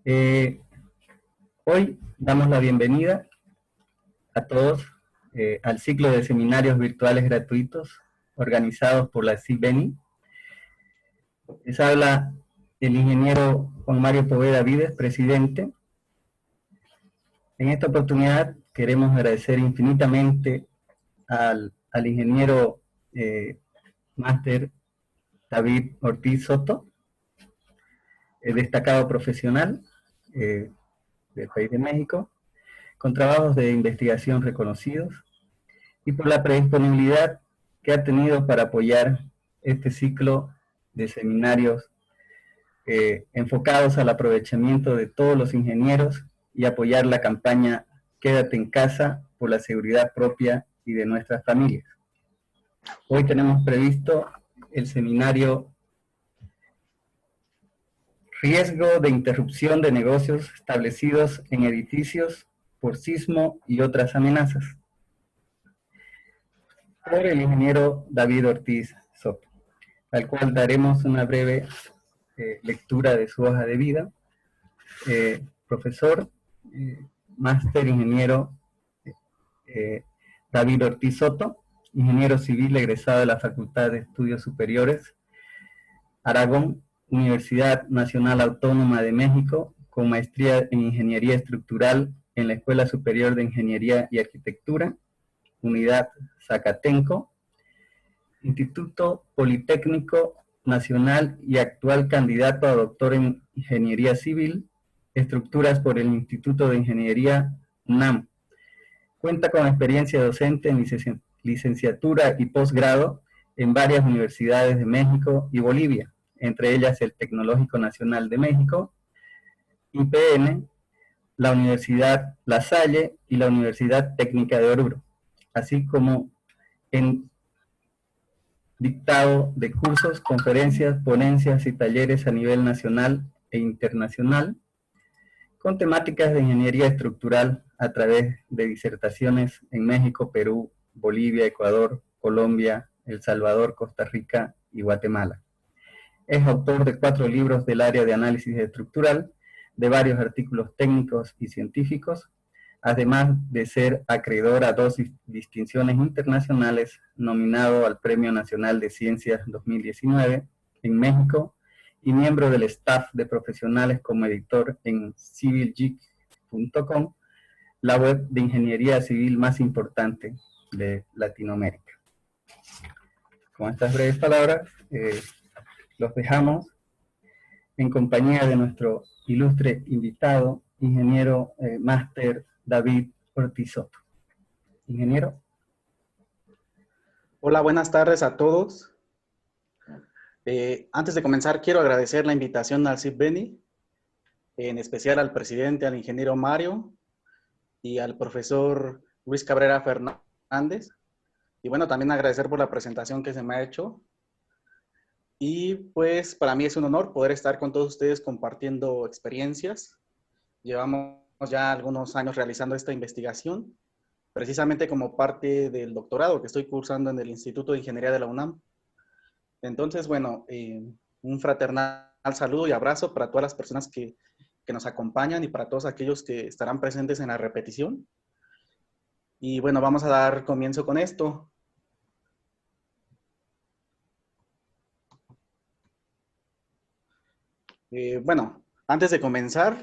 Eh, Hoy damos la bienvenida a todos al ciclo de seminarios virtuales gratuitos organizados por la CIBENI. Les habla el ingeniero Juan Mario Poveda Vides, presidente. En esta oportunidad queremos agradecer infinitamente al ingeniero máster David Ortiz Soto, destacado profesional del país de México, con trabajos de investigación reconocidos, y por la predisponibilidad que ha tenido para apoyar este ciclo de seminarios enfocados al aprovechamiento de todos los ingenieros y apoyar la campaña Quédate en casa por la seguridad propia y de nuestras familias. Hoy tenemos previsto el seminario Riesgo de interrupción de negocios establecidos en edificios por sismo y otras amenazas, por el ingeniero David Ortiz Soto, al cual daremos una breve lectura de su hoja de vida. Profesor, máster ingeniero David Ortiz Soto, ingeniero civil egresado de la Facultad de Estudios Superiores Aragón, Universidad Nacional Autónoma de México, con maestría en Ingeniería Estructural en la Escuela Superior de Ingeniería y Arquitectura, Unidad Zacatenco, Instituto Politécnico Nacional y actual candidato a doctor en Ingeniería Civil, Estructuras por el Instituto de Ingeniería UNAM. Cuenta con experiencia docente en licenciatura y posgrado en varias universidades de México y Bolivia, entre ellas el Tecnológico Nacional de México, IPN, la Universidad La Salle y la Universidad Técnica de Oruro, así como en dictado de cursos, conferencias, ponencias y talleres a nivel nacional e internacional, con temáticas de ingeniería estructural a través de disertaciones en México, Perú, Bolivia, Ecuador, Colombia, El Salvador, Costa Rica y Guatemala. Es autor de 4 libros del área de análisis estructural, de varios artículos técnicos y científicos, además de ser acreedor a 2 distinciones internacionales, nominado al Premio Nacional de Ciencias 2019 en México y miembro del staff de profesionales como editor en civilgeek.com, la web de ingeniería civil más importante de Latinoamérica. Con estas breves palabras, los dejamos en compañía de nuestro ilustre invitado, ingeniero máster David Ortiz Soto. Ingeniero. Hola, buenas tardes a todos. Antes de comenzar, quiero agradecer la invitación al CIBENI, en especial al presidente, al ingeniero Mario y al profesor Luis Cabrera Fernández. Y bueno, también agradecer por la presentación que se me ha hecho. Y pues para mí es un honor poder estar con todos ustedes compartiendo experiencias. Llevamos ya algunos años realizando esta investigación, precisamente como parte del doctorado que estoy cursando en el Instituto de Ingeniería de la UNAM. Entonces, bueno, un fraternal saludo y abrazo para todas las personas que nos acompañan y para todos aquellos que estarán presentes en la repetición. Y bueno, vamos a dar comienzo con esto. Bueno, antes de comenzar,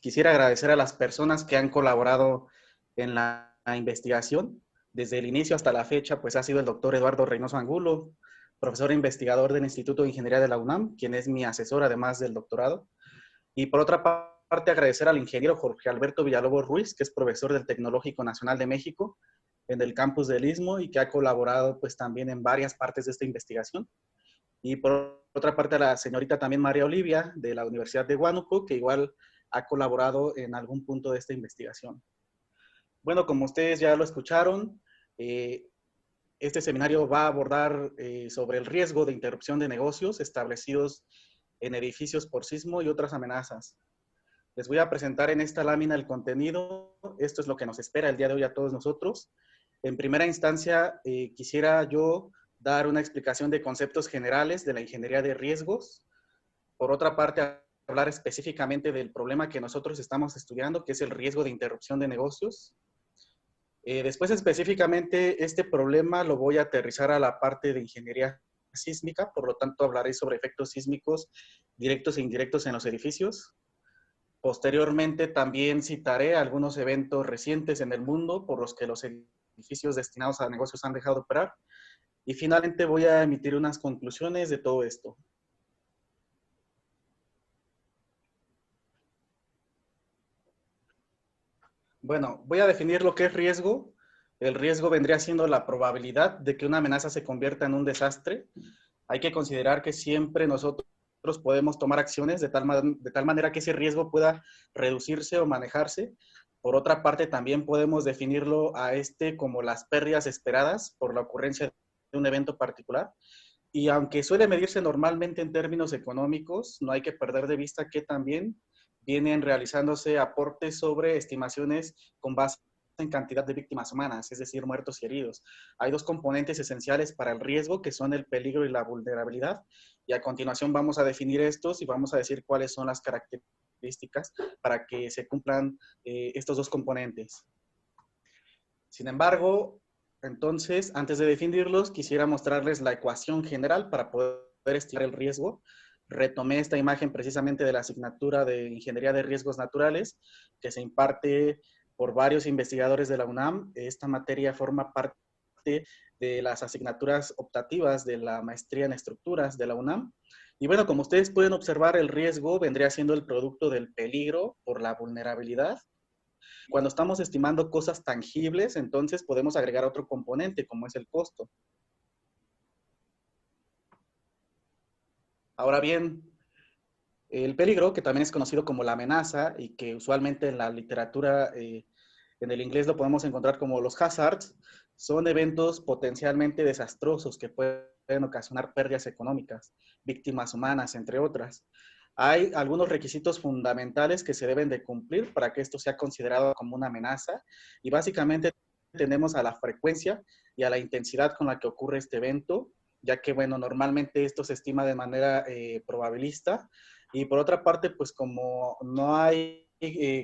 quisiera agradecer a las personas que han colaborado en la investigación. Desde el inicio hasta la fecha, pues ha sido el doctor Eduardo Reynoso Angulo, profesor e investigador del Instituto de Ingeniería de la UNAM, quien es mi asesor además del doctorado. Y por otra parte, agradecer al ingeniero Jorge Alberto Villalobos Ruiz, que es profesor del Tecnológico Nacional de México, en el campus del Istmo, y que ha colaborado pues también en varias partes de esta investigación. Y por otra parte, a la señorita también María Olivia, de la Universidad de Huánuco, que igual ha colaborado en algún punto de esta investigación. Bueno, como ustedes ya lo escucharon, este seminario va a abordar sobre el riesgo de interrupción de negocios establecidos en edificios por sismo y otras amenazas. Les voy a presentar en esta lámina el contenido. Esto es lo que nos espera el día de hoy a todos nosotros. En primera instancia, quisiera yo dar una explicación de conceptos generales de la ingeniería de riesgos. Por otra parte, hablar específicamente del problema que nosotros estamos estudiando, que es el riesgo de interrupción de negocios. Después, específicamente, este problema lo voy a aterrizar a la parte de ingeniería sísmica, por lo tanto, hablaré sobre efectos sísmicos directos e indirectos en los edificios. Posteriormente, también citaré algunos eventos recientes en el mundo por los que los edificios destinados a negocios han dejado de operar. Y finalmente voy a emitir unas conclusiones de todo esto. Bueno, voy a definir lo que es riesgo. El riesgo vendría siendo la probabilidad de que una amenaza se convierta en un desastre. Hay que considerar que siempre nosotros podemos tomar acciones de tal manera que ese riesgo pueda reducirse o manejarse. Por otra parte, también podemos definirlo a este como las pérdidas esperadas por la ocurrencia de un evento particular. Y aunque suele medirse normalmente en términos económicos, no hay que perder de vista que también vienen realizándose aportes sobre estimaciones con base en cantidad de víctimas humanas, es decir, muertos y heridos. Hay dos componentes esenciales para el riesgo, que son el peligro y la vulnerabilidad, y a continuación vamos a definir estos y vamos a decir cuáles son las características para que se cumplan estos dos componentes. Sin embargo, entonces, antes de definirlos, quisiera mostrarles la ecuación general para poder estimar el riesgo. Retomé esta imagen precisamente de la asignatura de Ingeniería de Riesgos Naturales, que se imparte por varios investigadores de la UNAM. Esta materia forma parte de las asignaturas optativas de la maestría en estructuras de la UNAM. Y bueno, como ustedes pueden observar, el riesgo vendría siendo el producto del peligro por la vulnerabilidad. Cuando estamos estimando cosas tangibles, entonces podemos agregar otro componente, como es el costo. Ahora bien, el peligro, que también es conocido como la amenaza y que usualmente en la literatura, en el inglés lo podemos encontrar como los hazards, son eventos potencialmente desastrosos que pueden ocasionar pérdidas económicas, víctimas humanas, entre otras. Hay algunos requisitos fundamentales que se deben de cumplir para que esto sea considerado como una amenaza y básicamente tenemos a la frecuencia y a la intensidad con la que ocurre este evento, ya que, bueno, normalmente esto se estima de manera probabilista y por otra parte, pues como no hay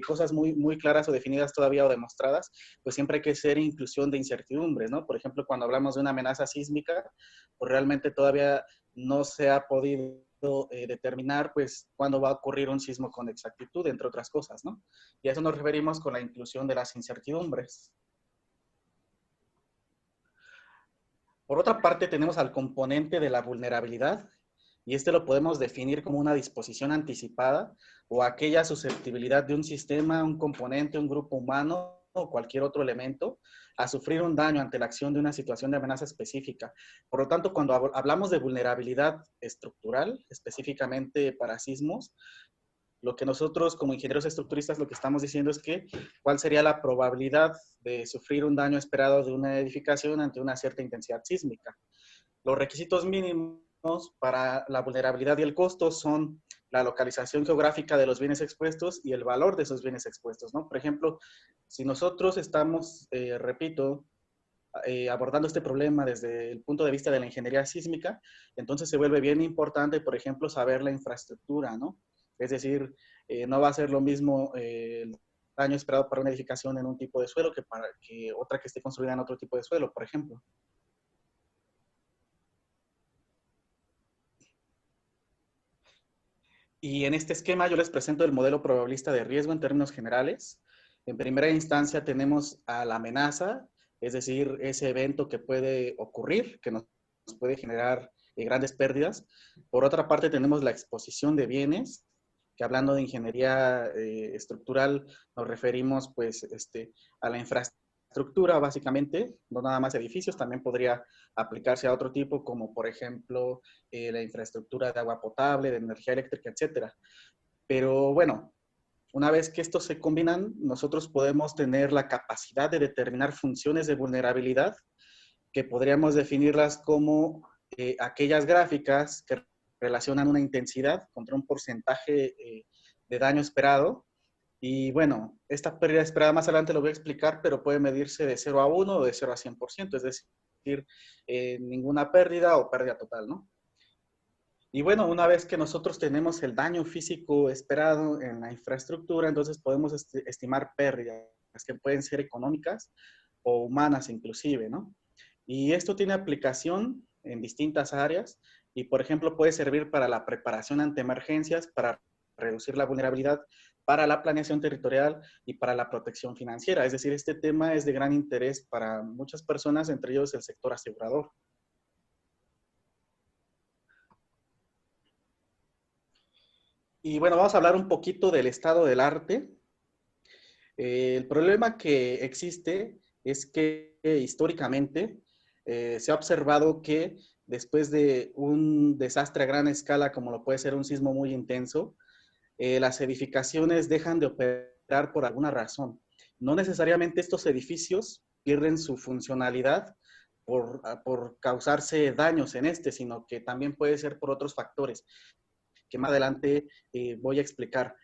cosas muy claras o definidas todavía o demostradas, pues siempre hay que hacer inclusión de incertidumbres, ¿no? Por ejemplo, cuando hablamos de una amenaza sísmica, pues realmente todavía no se ha podido determinar pues cuándo va a ocurrir un sismo con exactitud, entre otras cosas, ¿no? Y a eso nos referimos con la inclusión de las incertidumbres. Por otra parte, tenemos al componente de la vulnerabilidad, y este lo podemos definir como una disposición anticipada o aquella susceptibilidad de un sistema, un componente, un grupo humano o cualquier otro elemento a sufrir un daño ante la acción de una situación de amenaza específica. Por lo tanto, cuando hablamos de vulnerabilidad estructural, específicamente para sismos, lo que nosotros como ingenieros estructuristas lo que estamos diciendo es que cuál sería la probabilidad de sufrir un daño esperado de una edificación ante una cierta intensidad sísmica. Los requisitos mínimos para la vulnerabilidad y el costo son la localización geográfica de los bienes expuestos y el valor de esos bienes expuestos, ¿no? Por ejemplo, si nosotros estamos, repito, abordando este problema desde el punto de vista de la ingeniería sísmica, entonces se vuelve bien importante, por ejemplo, saber la infraestructura, ¿no? Es decir, no va a ser lo mismo el daño esperado para una edificación en un tipo de suelo que para que otra que esté construida en otro tipo de suelo, por ejemplo. Y en este esquema yo les presento el modelo probabilista de riesgo en términos generales. En primera instancia tenemos a la amenaza, es decir, ese evento que puede ocurrir, que nos puede generar grandes pérdidas. Por otra parte tenemos la exposición de bienes, que hablando de ingeniería estructural nos referimos pues a la infraestructura básicamente, no nada más edificios, también podría aplicarse a otro tipo como por ejemplo la infraestructura de agua potable, de energía eléctrica, etcétera. Pero bueno, una vez que estos se combinan, nosotros podemos tener la capacidad de determinar funciones de vulnerabilidad que podríamos definirlas como aquellas gráficas que relacionan una intensidad contra un porcentaje de daño esperado. Y bueno, esta pérdida esperada más adelante lo voy a explicar, pero puede medirse de 0 a 1 o de 0 a 100%, es decir, ninguna pérdida o pérdida total, ¿no? Y bueno, una vez que nosotros tenemos el daño físico esperado en la infraestructura, entonces podemos estimar pérdidas que pueden ser económicas o humanas inclusive, ¿no? Y esto tiene aplicación en distintas áreas y, por ejemplo, puede servir para la preparación ante emergencias, para reducir la vulnerabilidad, para la planeación territorial y para la protección financiera. Es decir, este tema es de gran interés para muchas personas, entre ellos el sector asegurador. Y bueno, vamos a hablar un poquito del estado del arte. El problema que existe es que históricamente se ha observado que después de un desastre a gran escala, como lo puede ser un sismo muy intenso, las edificaciones dejan de operar por alguna razón. No necesariamente estos edificios pierden su funcionalidad por causarse daños en este, sino que también puede ser por otros factores que más adelante voy a explicar.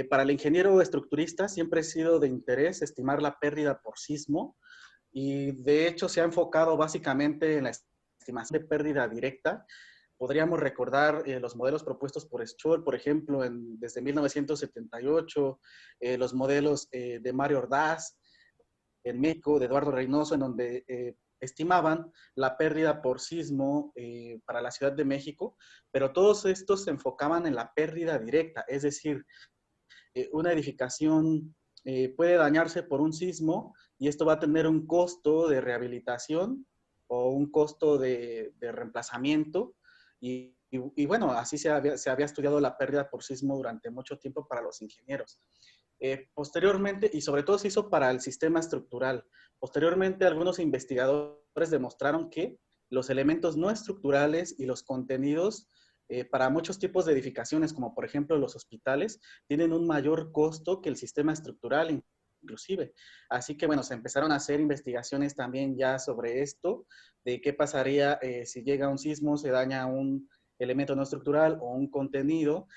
Para el ingeniero estructurista siempre ha sido de interés estimar la pérdida por sismo y de hecho se ha enfocado básicamente en la estimación de pérdida directa. Podríamos recordar los modelos propuestos por Scholl, por ejemplo, desde 1978, los modelos de Mario Ordaz en México, de Eduardo Reynoso, en donde estimaban la pérdida por sismo para la Ciudad de México, pero todos estos se enfocaban en la pérdida directa, es decir, una edificación puede dañarse por un sismo y esto va a tener un costo de rehabilitación o un costo de reemplazamiento y bueno, así se había estudiado la pérdida por sismo durante mucho tiempo para los ingenieros. Posteriormente, y sobre todo se hizo para el sistema estructural, posteriormente algunos investigadores demostraron que los elementos no estructurales y los contenidos para muchos tipos de edificaciones, como por ejemplo los hospitales, tienen un mayor costo que el sistema estructural inclusive. Así que bueno, se empezaron a hacer investigaciones también ya sobre esto, de qué pasaría si llega un sismo, se daña un elemento no estructural o un contenido.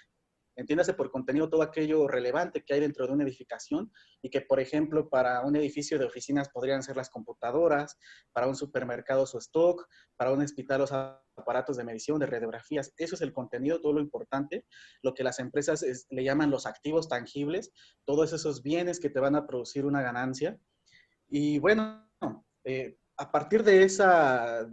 Entiéndase por contenido todo aquello relevante que hay dentro de una edificación y que, por ejemplo, para un edificio de oficinas podrían ser las computadoras, para un supermercado su stock, para un hospital los aparatos de medición, de radiografías. Eso es el contenido, todo lo importante, lo que las empresas le llaman los activos tangibles, todos esos bienes que te van a producir una ganancia. Y bueno, a partir de esa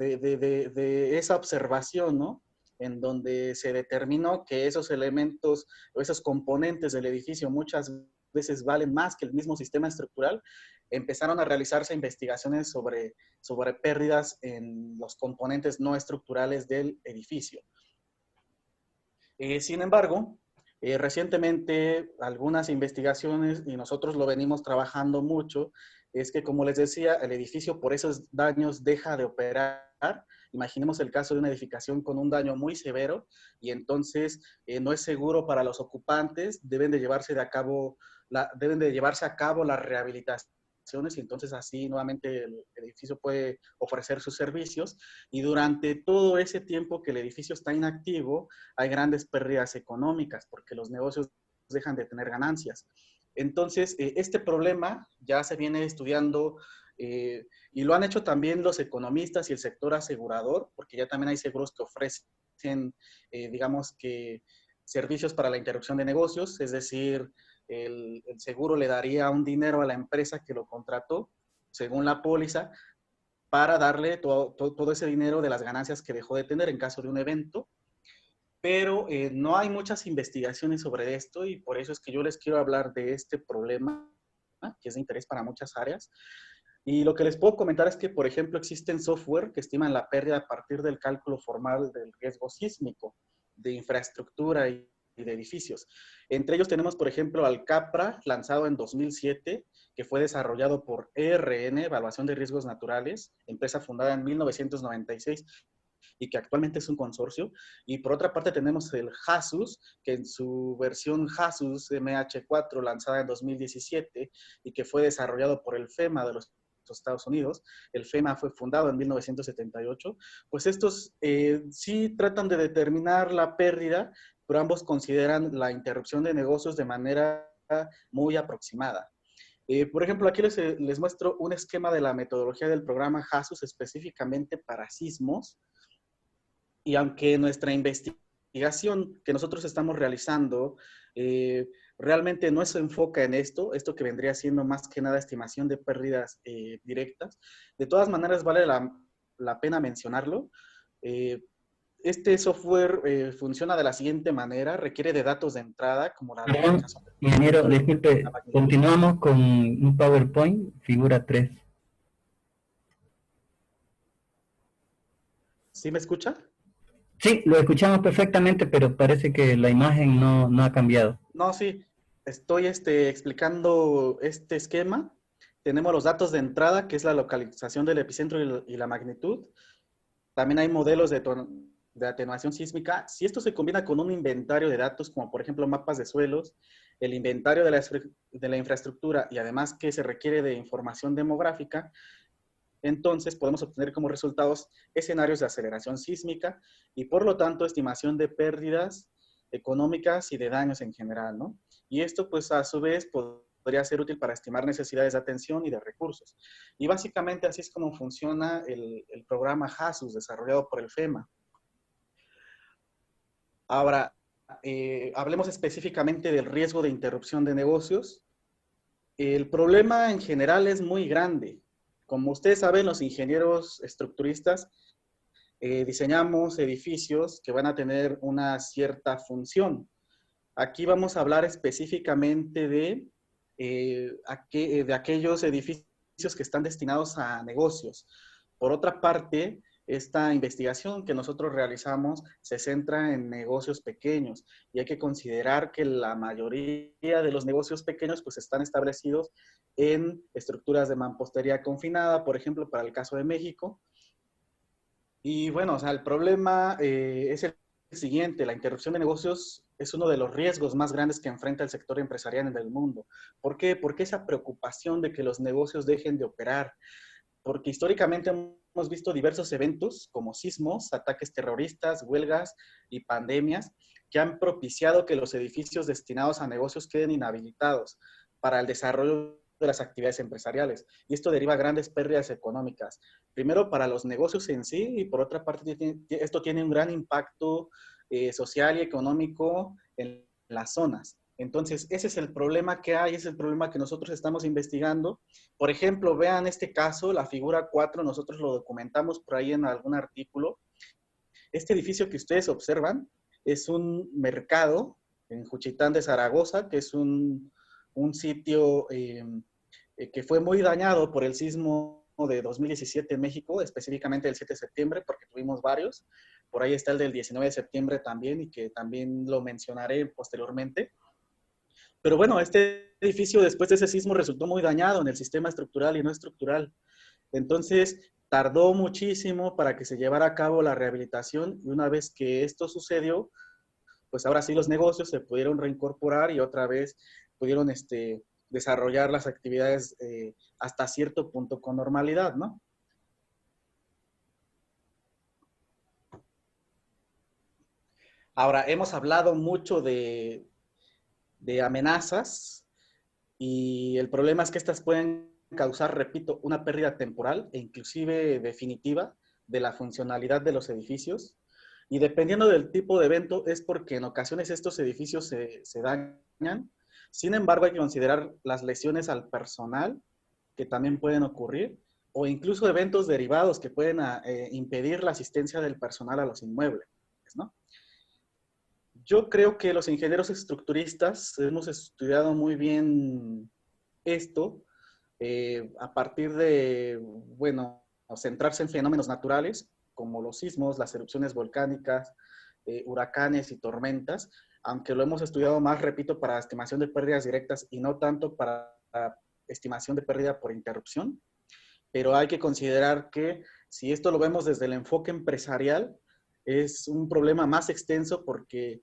observación, ¿no? En donde se determinó que esos elementos o esos componentes del edificio muchas veces valen más que el mismo sistema estructural, empezaron a realizarse investigaciones sobre pérdidas en los componentes no estructurales del edificio. Sin embargo, recientemente algunas investigaciones, y nosotros lo venimos trabajando mucho, es que, como les decía, el edificio por esos daños deja de operar. Imaginemos el caso de una edificación con un daño muy severo y entonces no es seguro para los ocupantes, deben de llevarse a cabo la rehabilitación y entonces así nuevamente el edificio puede ofrecer sus servicios y durante todo ese tiempo que el edificio está inactivo hay grandes pérdidas económicas porque los negocios dejan de tener ganancias. Entonces, este problema ya se viene estudiando y lo han hecho también los economistas y el sector asegurador, porque ya también hay seguros que ofrecen, digamos que, servicios para la interrupción de negocios, es decir, el seguro le daría un dinero a la empresa que lo contrató, según la póliza, para darle todo ese dinero de las ganancias que dejó de tener en caso de un evento. Pero no hay muchas investigaciones sobre esto y por eso es que yo les quiero hablar de este problema, que es de interés para muchas áreas. Y lo que les puedo comentar es que, por ejemplo, existen software que estiman la pérdida a partir del cálculo formal del riesgo sísmico, de infraestructura y de edificios. Entre ellos tenemos, por ejemplo, Alcapra, lanzado en 2007, que fue desarrollado por ERN, Evaluación de Riesgos Naturales, empresa fundada en 1996 y que actualmente es un consorcio. Y por otra parte tenemos el HASUS, que en su versión HASUS MH4 lanzada en 2017 y que fue desarrollado por el FEMA de los Estados Unidos, el FEMA fue fundado en 1978, pues estos sí tratan de determinar la pérdida, pero ambos consideran la interrupción de negocios de manera muy aproximada. Por ejemplo, aquí les muestro un esquema de la metodología del programa HASUS específicamente para sismos. Y aunque nuestra investigación investigación que nosotros estamos realizando realmente no se enfoca en esto que vendría siendo más que nada estimación de pérdidas directas. De todas maneras, vale la pena mencionarlo. Este software funciona de la siguiente manera, requiere de datos de entrada, como la Perdón, localización de ingeniero, la disculpe, magnitud. continuamos con un PowerPoint, figura 3. ¿Sí me escucha? Sí, lo escuchamos perfectamente, pero parece que la imagen no ha cambiado. No, sí, estoy explicando este esquema. Tenemos los datos de entrada, que es la localización del epicentro y la magnitud. También hay modelos de atenuación sísmica. Si esto se combina con un inventario de datos, como por ejemplo mapas de suelos, el inventario de la infraestructura y además que se requiere de información demográfica, entonces podemos obtener como resultados escenarios de aceleración sísmica y por lo tanto estimación de pérdidas económicas y de daños en general, ¿no? Y esto pues a su vez podría ser útil para estimar necesidades de atención y de recursos. Y básicamente así es como funciona el programa JASUS desarrollado por el FEMA. Ahora, hablemos específicamente del riesgo de interrupción de negocios. El problema en general es muy grande. Como ustedes saben, los ingenieros estructuristas diseñamos edificios que van a tener una cierta función. Aquí vamos a hablar específicamente de aquellos edificios que están destinados a negocios. Por otra parte, esta investigación que nosotros realizamos se centra en negocios pequeños y hay que considerar que la mayoría de los negocios pequeños pues están establecidos en estructuras de mampostería confinada, por ejemplo, para el caso de México. Y bueno, o sea, el problema es el siguiente, la interrupción de negocios es uno de los riesgos más grandes que enfrenta el sector empresarial en el mundo. ¿Por qué? Porque esa preocupación de que los negocios dejen de operar, porque históricamente hemos visto diversos eventos como sismos, ataques terroristas, huelgas y pandemias que han propiciado que los edificios destinados a negocios queden inhabilitados para el desarrollo de las actividades empresariales. Y esto deriva grandes pérdidas económicas. Primero para los negocios en sí y por otra parte esto tiene un gran impacto social y económico en las zonas. Entonces, ese es el problema que hay, es el problema que nosotros estamos investigando. Por ejemplo, vean este caso, la figura 4, nosotros lo documentamos por ahí en algún artículo. Este edificio que ustedes observan es un mercado en Juchitán de Zaragoza, que es un sitio que fue muy dañado por el sismo de 2017 en México, específicamente el 7 de septiembre, porque tuvimos varios. Por ahí está el del 19 de septiembre también, y que también lo mencionaré posteriormente. Pero bueno, este edificio después de ese sismo resultó muy dañado en el sistema estructural y no estructural. Entonces, tardó muchísimo para que se llevara a cabo la rehabilitación y una vez que esto sucedió, pues ahora sí los negocios se pudieron reincorporar y otra vez pudieron desarrollar las actividades hasta cierto punto con normalidad, ¿no? Ahora, hemos hablado mucho de amenazas y el problema es que estas pueden causar, repito, una pérdida temporal e inclusive definitiva de la funcionalidad de los edificios. Y dependiendo del tipo de evento, es porque en ocasiones estos edificios se dañan. Sin embargo, hay que considerar las lesiones al personal que también pueden ocurrir o incluso eventos derivados que pueden impedir la asistencia del personal a los inmuebles, ¿no? Yo creo que los ingenieros estructuristas hemos estudiado muy bien esto a partir de, bueno, centrarse en fenómenos naturales como los sismos, las erupciones volcánicas, huracanes y tormentas, aunque lo hemos estudiado más, repito, para estimación de pérdidas directas y no tanto para estimación de pérdida por interrupción. Pero hay que considerar que si esto lo vemos desde el enfoque empresarial, es un problema más extenso porque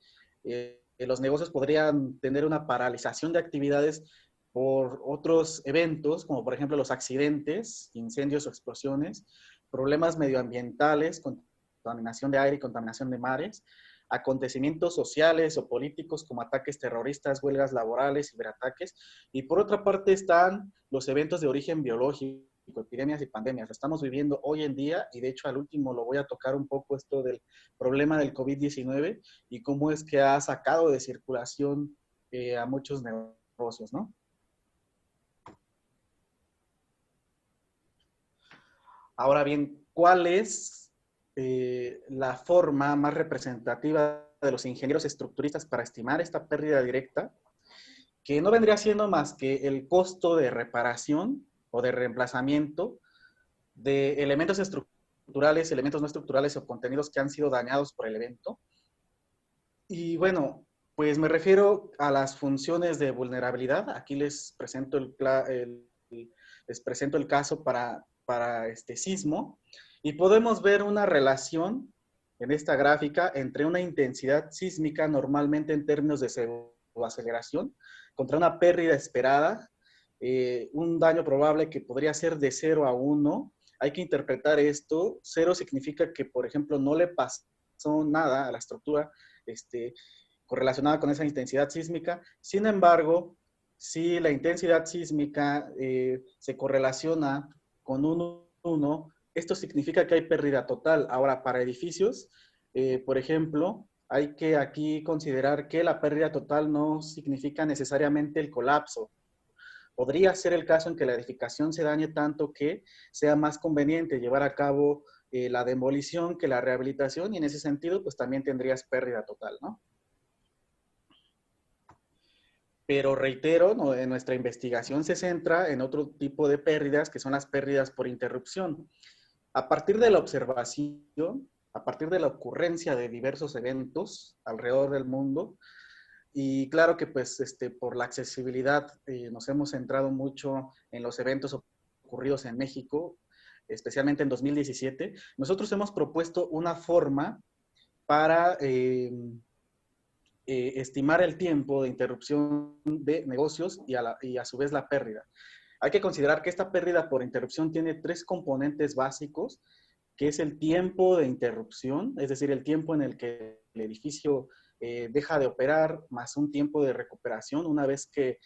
los negocios podrían tener una paralización de actividades por otros eventos, como por ejemplo los accidentes, incendios o explosiones, problemas medioambientales, contaminación de aire y contaminación de mares, acontecimientos sociales o políticos como ataques terroristas, huelgas laborales, ciberataques, y por otra parte están los eventos de origen biológico, epidemias y pandemias. Lo estamos viviendo hoy en día y de hecho al último lo voy a tocar un poco esto del problema del COVID-19 y cómo es que ha sacado de circulación a muchos negocios, ¿no? Ahora bien, ¿cuál es la forma más representativa de los ingenieros estructuristas para estimar esta pérdida directa? Que no vendría siendo más que el costo de reparación o de reemplazamiento de elementos estructurales, elementos no estructurales o contenidos que han sido dañados por el evento. Y bueno, pues me refiero a las funciones de vulnerabilidad. Aquí les presento les presento el caso para este sismo y podemos ver una relación en esta gráfica entre una intensidad sísmica normalmente en términos de pseudoaceleración contra una pérdida esperada, un daño probable que podría ser de 0 a 1. Hay que interpretar esto. 0 significa que, por ejemplo, no le pasó nada a la estructura correlacionada con esa intensidad sísmica. Sin embargo, si la intensidad sísmica se correlaciona con un 1, esto significa que hay pérdida total. Ahora, para edificios, por ejemplo, hay que aquí considerar que la pérdida total no significa necesariamente el colapso. Podría ser el caso en que la edificación se dañe tanto que sea más conveniente llevar a cabo la demolición que la rehabilitación y en ese sentido pues también tendrías pérdida total, ¿no? Pero reitero, ¿no? Nuestra investigación se centra en otro tipo de pérdidas que son las pérdidas por interrupción. A partir de la observación, a partir de la ocurrencia de diversos eventos alrededor del mundo, y claro que pues por la accesibilidad nos hemos centrado mucho en los eventos ocurridos en México, especialmente en 2017. Nosotros hemos propuesto una forma para estimar el tiempo de interrupción de negocios y a su vez la pérdida. Hay que considerar que esta pérdida por interrupción tiene 3 componentes básicos, que es el tiempo de interrupción, es decir, el tiempo en el que el edificio deja de operar, más un tiempo de recuperación. Una vez que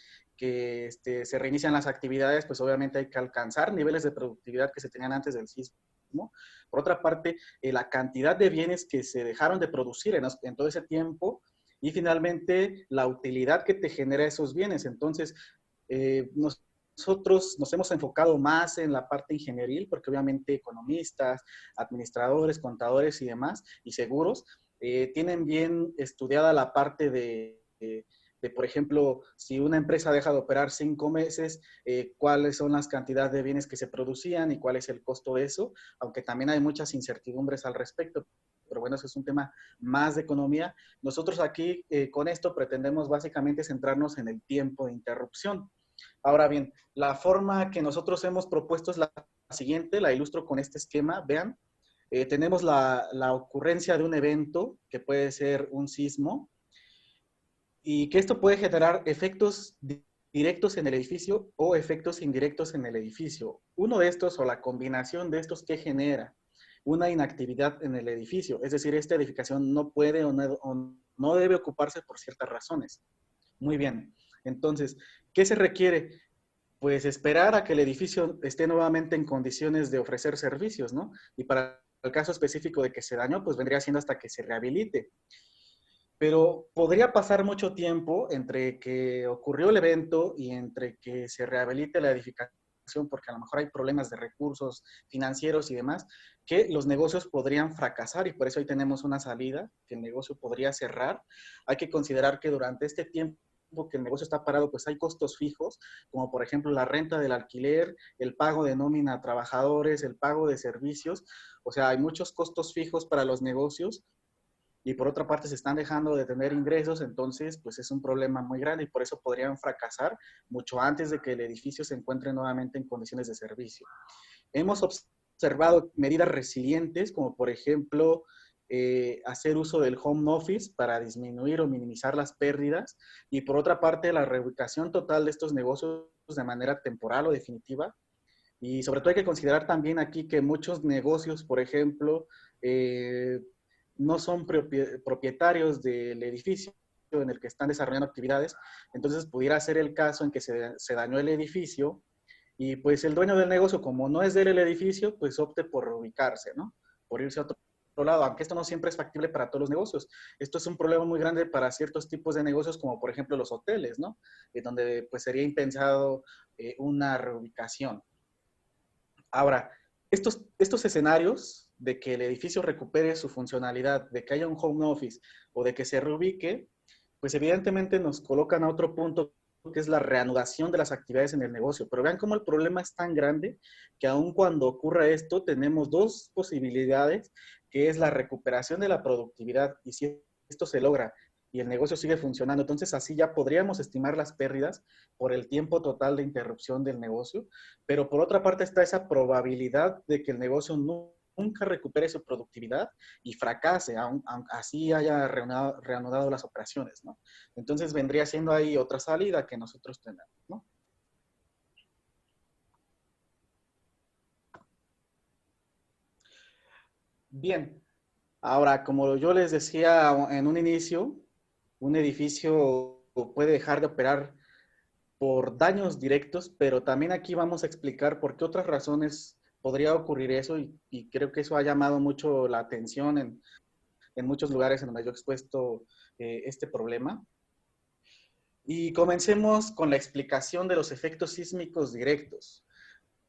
se reinician las actividades, pues obviamente hay que alcanzar niveles de productividad que se tenían antes del sismo. Por otra parte, la cantidad de bienes que se dejaron de producir en todo ese tiempo y finalmente la utilidad que te genera esos bienes. Entonces, nosotros nos hemos enfocado más en la parte ingenieril, porque obviamente economistas, administradores, contadores y demás, y seguros, tienen bien estudiada la parte por ejemplo, si una empresa deja de operar 5 meses, cuáles son las cantidades de bienes que se producían y cuál es el costo de eso, aunque también hay muchas incertidumbres al respecto. Pero bueno, eso es un tema más de economía. Nosotros aquí con esto pretendemos básicamente centrarnos en el tiempo de interrupción. Ahora bien, la forma que nosotros hemos propuesto es la siguiente, la ilustro con este esquema. Vean, tenemos la ocurrencia de un evento que puede ser un sismo y que esto puede generar efectos directos en el edificio o efectos indirectos en el edificio. Uno de estos o la combinación de estos que genera una inactividad en el edificio, es decir, esta edificación no puede o no debe ocuparse por ciertas razones. Muy bien, entonces, ¿qué se requiere? Pues esperar a que el edificio esté nuevamente en condiciones de ofrecer servicios, ¿no? Y para el caso específico de que se dañó, pues vendría siendo hasta que se rehabilite. Pero podría pasar mucho tiempo entre que ocurrió el evento y entre que se rehabilite la edificación, porque a lo mejor hay problemas de recursos financieros y demás, que los negocios podrían fracasar y por eso hoy tenemos una salida, que el negocio podría cerrar. Hay que considerar que durante este tiempo que el negocio está parado, pues hay costos fijos, como por ejemplo la renta del alquiler, el pago de nómina a trabajadores, el pago de servicios, o sea, hay muchos costos fijos para los negocios y por otra parte se están dejando de tener ingresos, entonces pues es un problema muy grande y por eso podrían fracasar mucho antes de que el edificio se encuentre nuevamente en condiciones de servicio. Hemos observado medidas resilientes, como por ejemplo hacer uso del home office para disminuir o minimizar las pérdidas y por otra parte la reubicación total de estos negocios de manera temporal o definitiva. Y sobre todo hay que considerar también aquí que muchos negocios, por ejemplo, no son propietarios del edificio en el que están desarrollando actividades, entonces pudiera ser el caso en que se dañó el edificio y pues el dueño del negocio, como no es de él el edificio, pues opte por ubicarse, ¿no? Por irse a otro lado, aunque esto no siempre es factible para todos los negocios. Esto es un problema muy grande para ciertos tipos de negocios, como por ejemplo los hoteles, ¿no? Donde pues sería impensado una reubicación. Ahora, estos escenarios de que el edificio recupere su funcionalidad, de que haya un home office o de que se reubique, pues evidentemente nos colocan a otro punto que es la reanudación de las actividades en el negocio. Pero vean cómo el problema es tan grande que aun cuando ocurra esto, tenemos dos posibilidades, que es la recuperación de la productividad, y si esto se logra y el negocio sigue funcionando, entonces así ya podríamos estimar las pérdidas por el tiempo total de interrupción del negocio, pero por otra parte está esa probabilidad de que el negocio nunca recupere su productividad y fracase, aun así haya reanudado las operaciones, ¿no? Entonces vendría siendo ahí otra salida que nosotros tenemos, ¿no? Bien, ahora, como yo les decía en un inicio, un edificio puede dejar de operar por daños directos, pero también aquí vamos a explicar por qué otras razones podría ocurrir eso, y creo que eso ha llamado mucho la atención en muchos lugares en donde yo he expuesto este problema. Y comencemos con la explicación de los efectos sísmicos directos.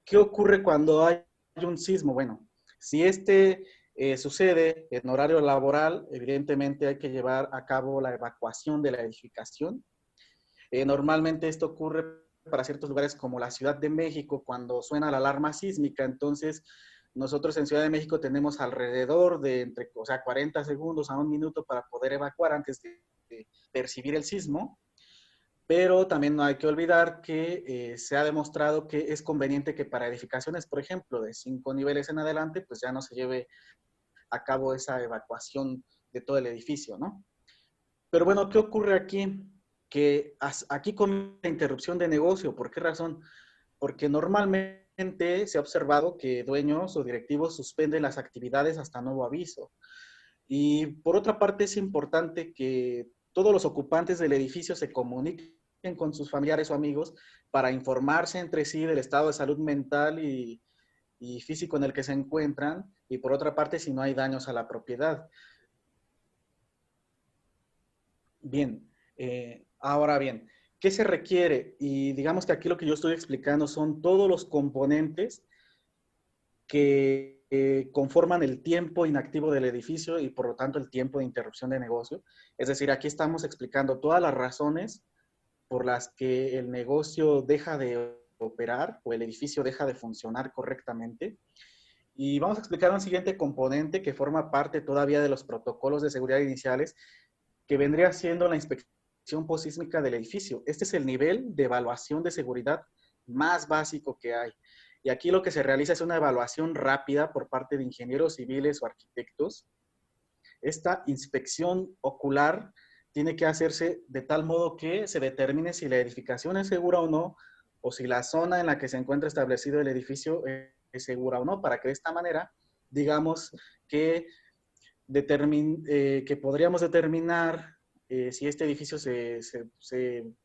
¿Qué ocurre cuando hay un sismo? Bueno, si este sucede en horario laboral, evidentemente hay que llevar a cabo la evacuación de la edificación. Normalmente esto ocurre para ciertos lugares como la Ciudad de México cuando suena la alarma sísmica. Entonces, nosotros en Ciudad de México tenemos alrededor de entre, o sea, 40 segundos a un minuto para poder evacuar antes de percibir el sismo. Pero también no hay que olvidar que se ha demostrado que es conveniente que para edificaciones, por ejemplo, de 5 niveles en adelante, pues ya no se lleve a cabo esa evacuación de todo el edificio, ¿no? Pero bueno, ¿qué ocurre aquí? Que aquí comienza la interrupción de negocio. ¿Por qué razón? Porque normalmente se ha observado que dueños o directivos suspenden las actividades hasta nuevo aviso. Y por otra parte es importante que todos los ocupantes del edificio se comuniquen con sus familiares o amigos para informarse entre sí del estado de salud mental y físico en el que se encuentran, y por otra parte si no hay daños a la propiedad. Bien, ahora bien, ¿qué se requiere? Y digamos que aquí lo que yo estoy explicando son todos los componentes que conforman el tiempo inactivo del edificio y por lo tanto el tiempo de interrupción de negocio. Es decir, aquí estamos explicando todas las razones por las que el negocio deja de operar o el edificio deja de funcionar correctamente. Y vamos a explicar un siguiente componente que forma parte todavía de los protocolos de seguridad iniciales, que vendría siendo la inspección posísmica del edificio. Este es el nivel de evaluación de seguridad más básico que hay. Y aquí lo que se realiza es una evaluación rápida por parte de ingenieros civiles o arquitectos. Esta inspección ocular tiene que hacerse de tal modo que se determine si la edificación es segura o no, o si la zona en la que se encuentra establecido el edificio es segura o no, para que de esta manera, digamos que que podríamos determinar si este edificio se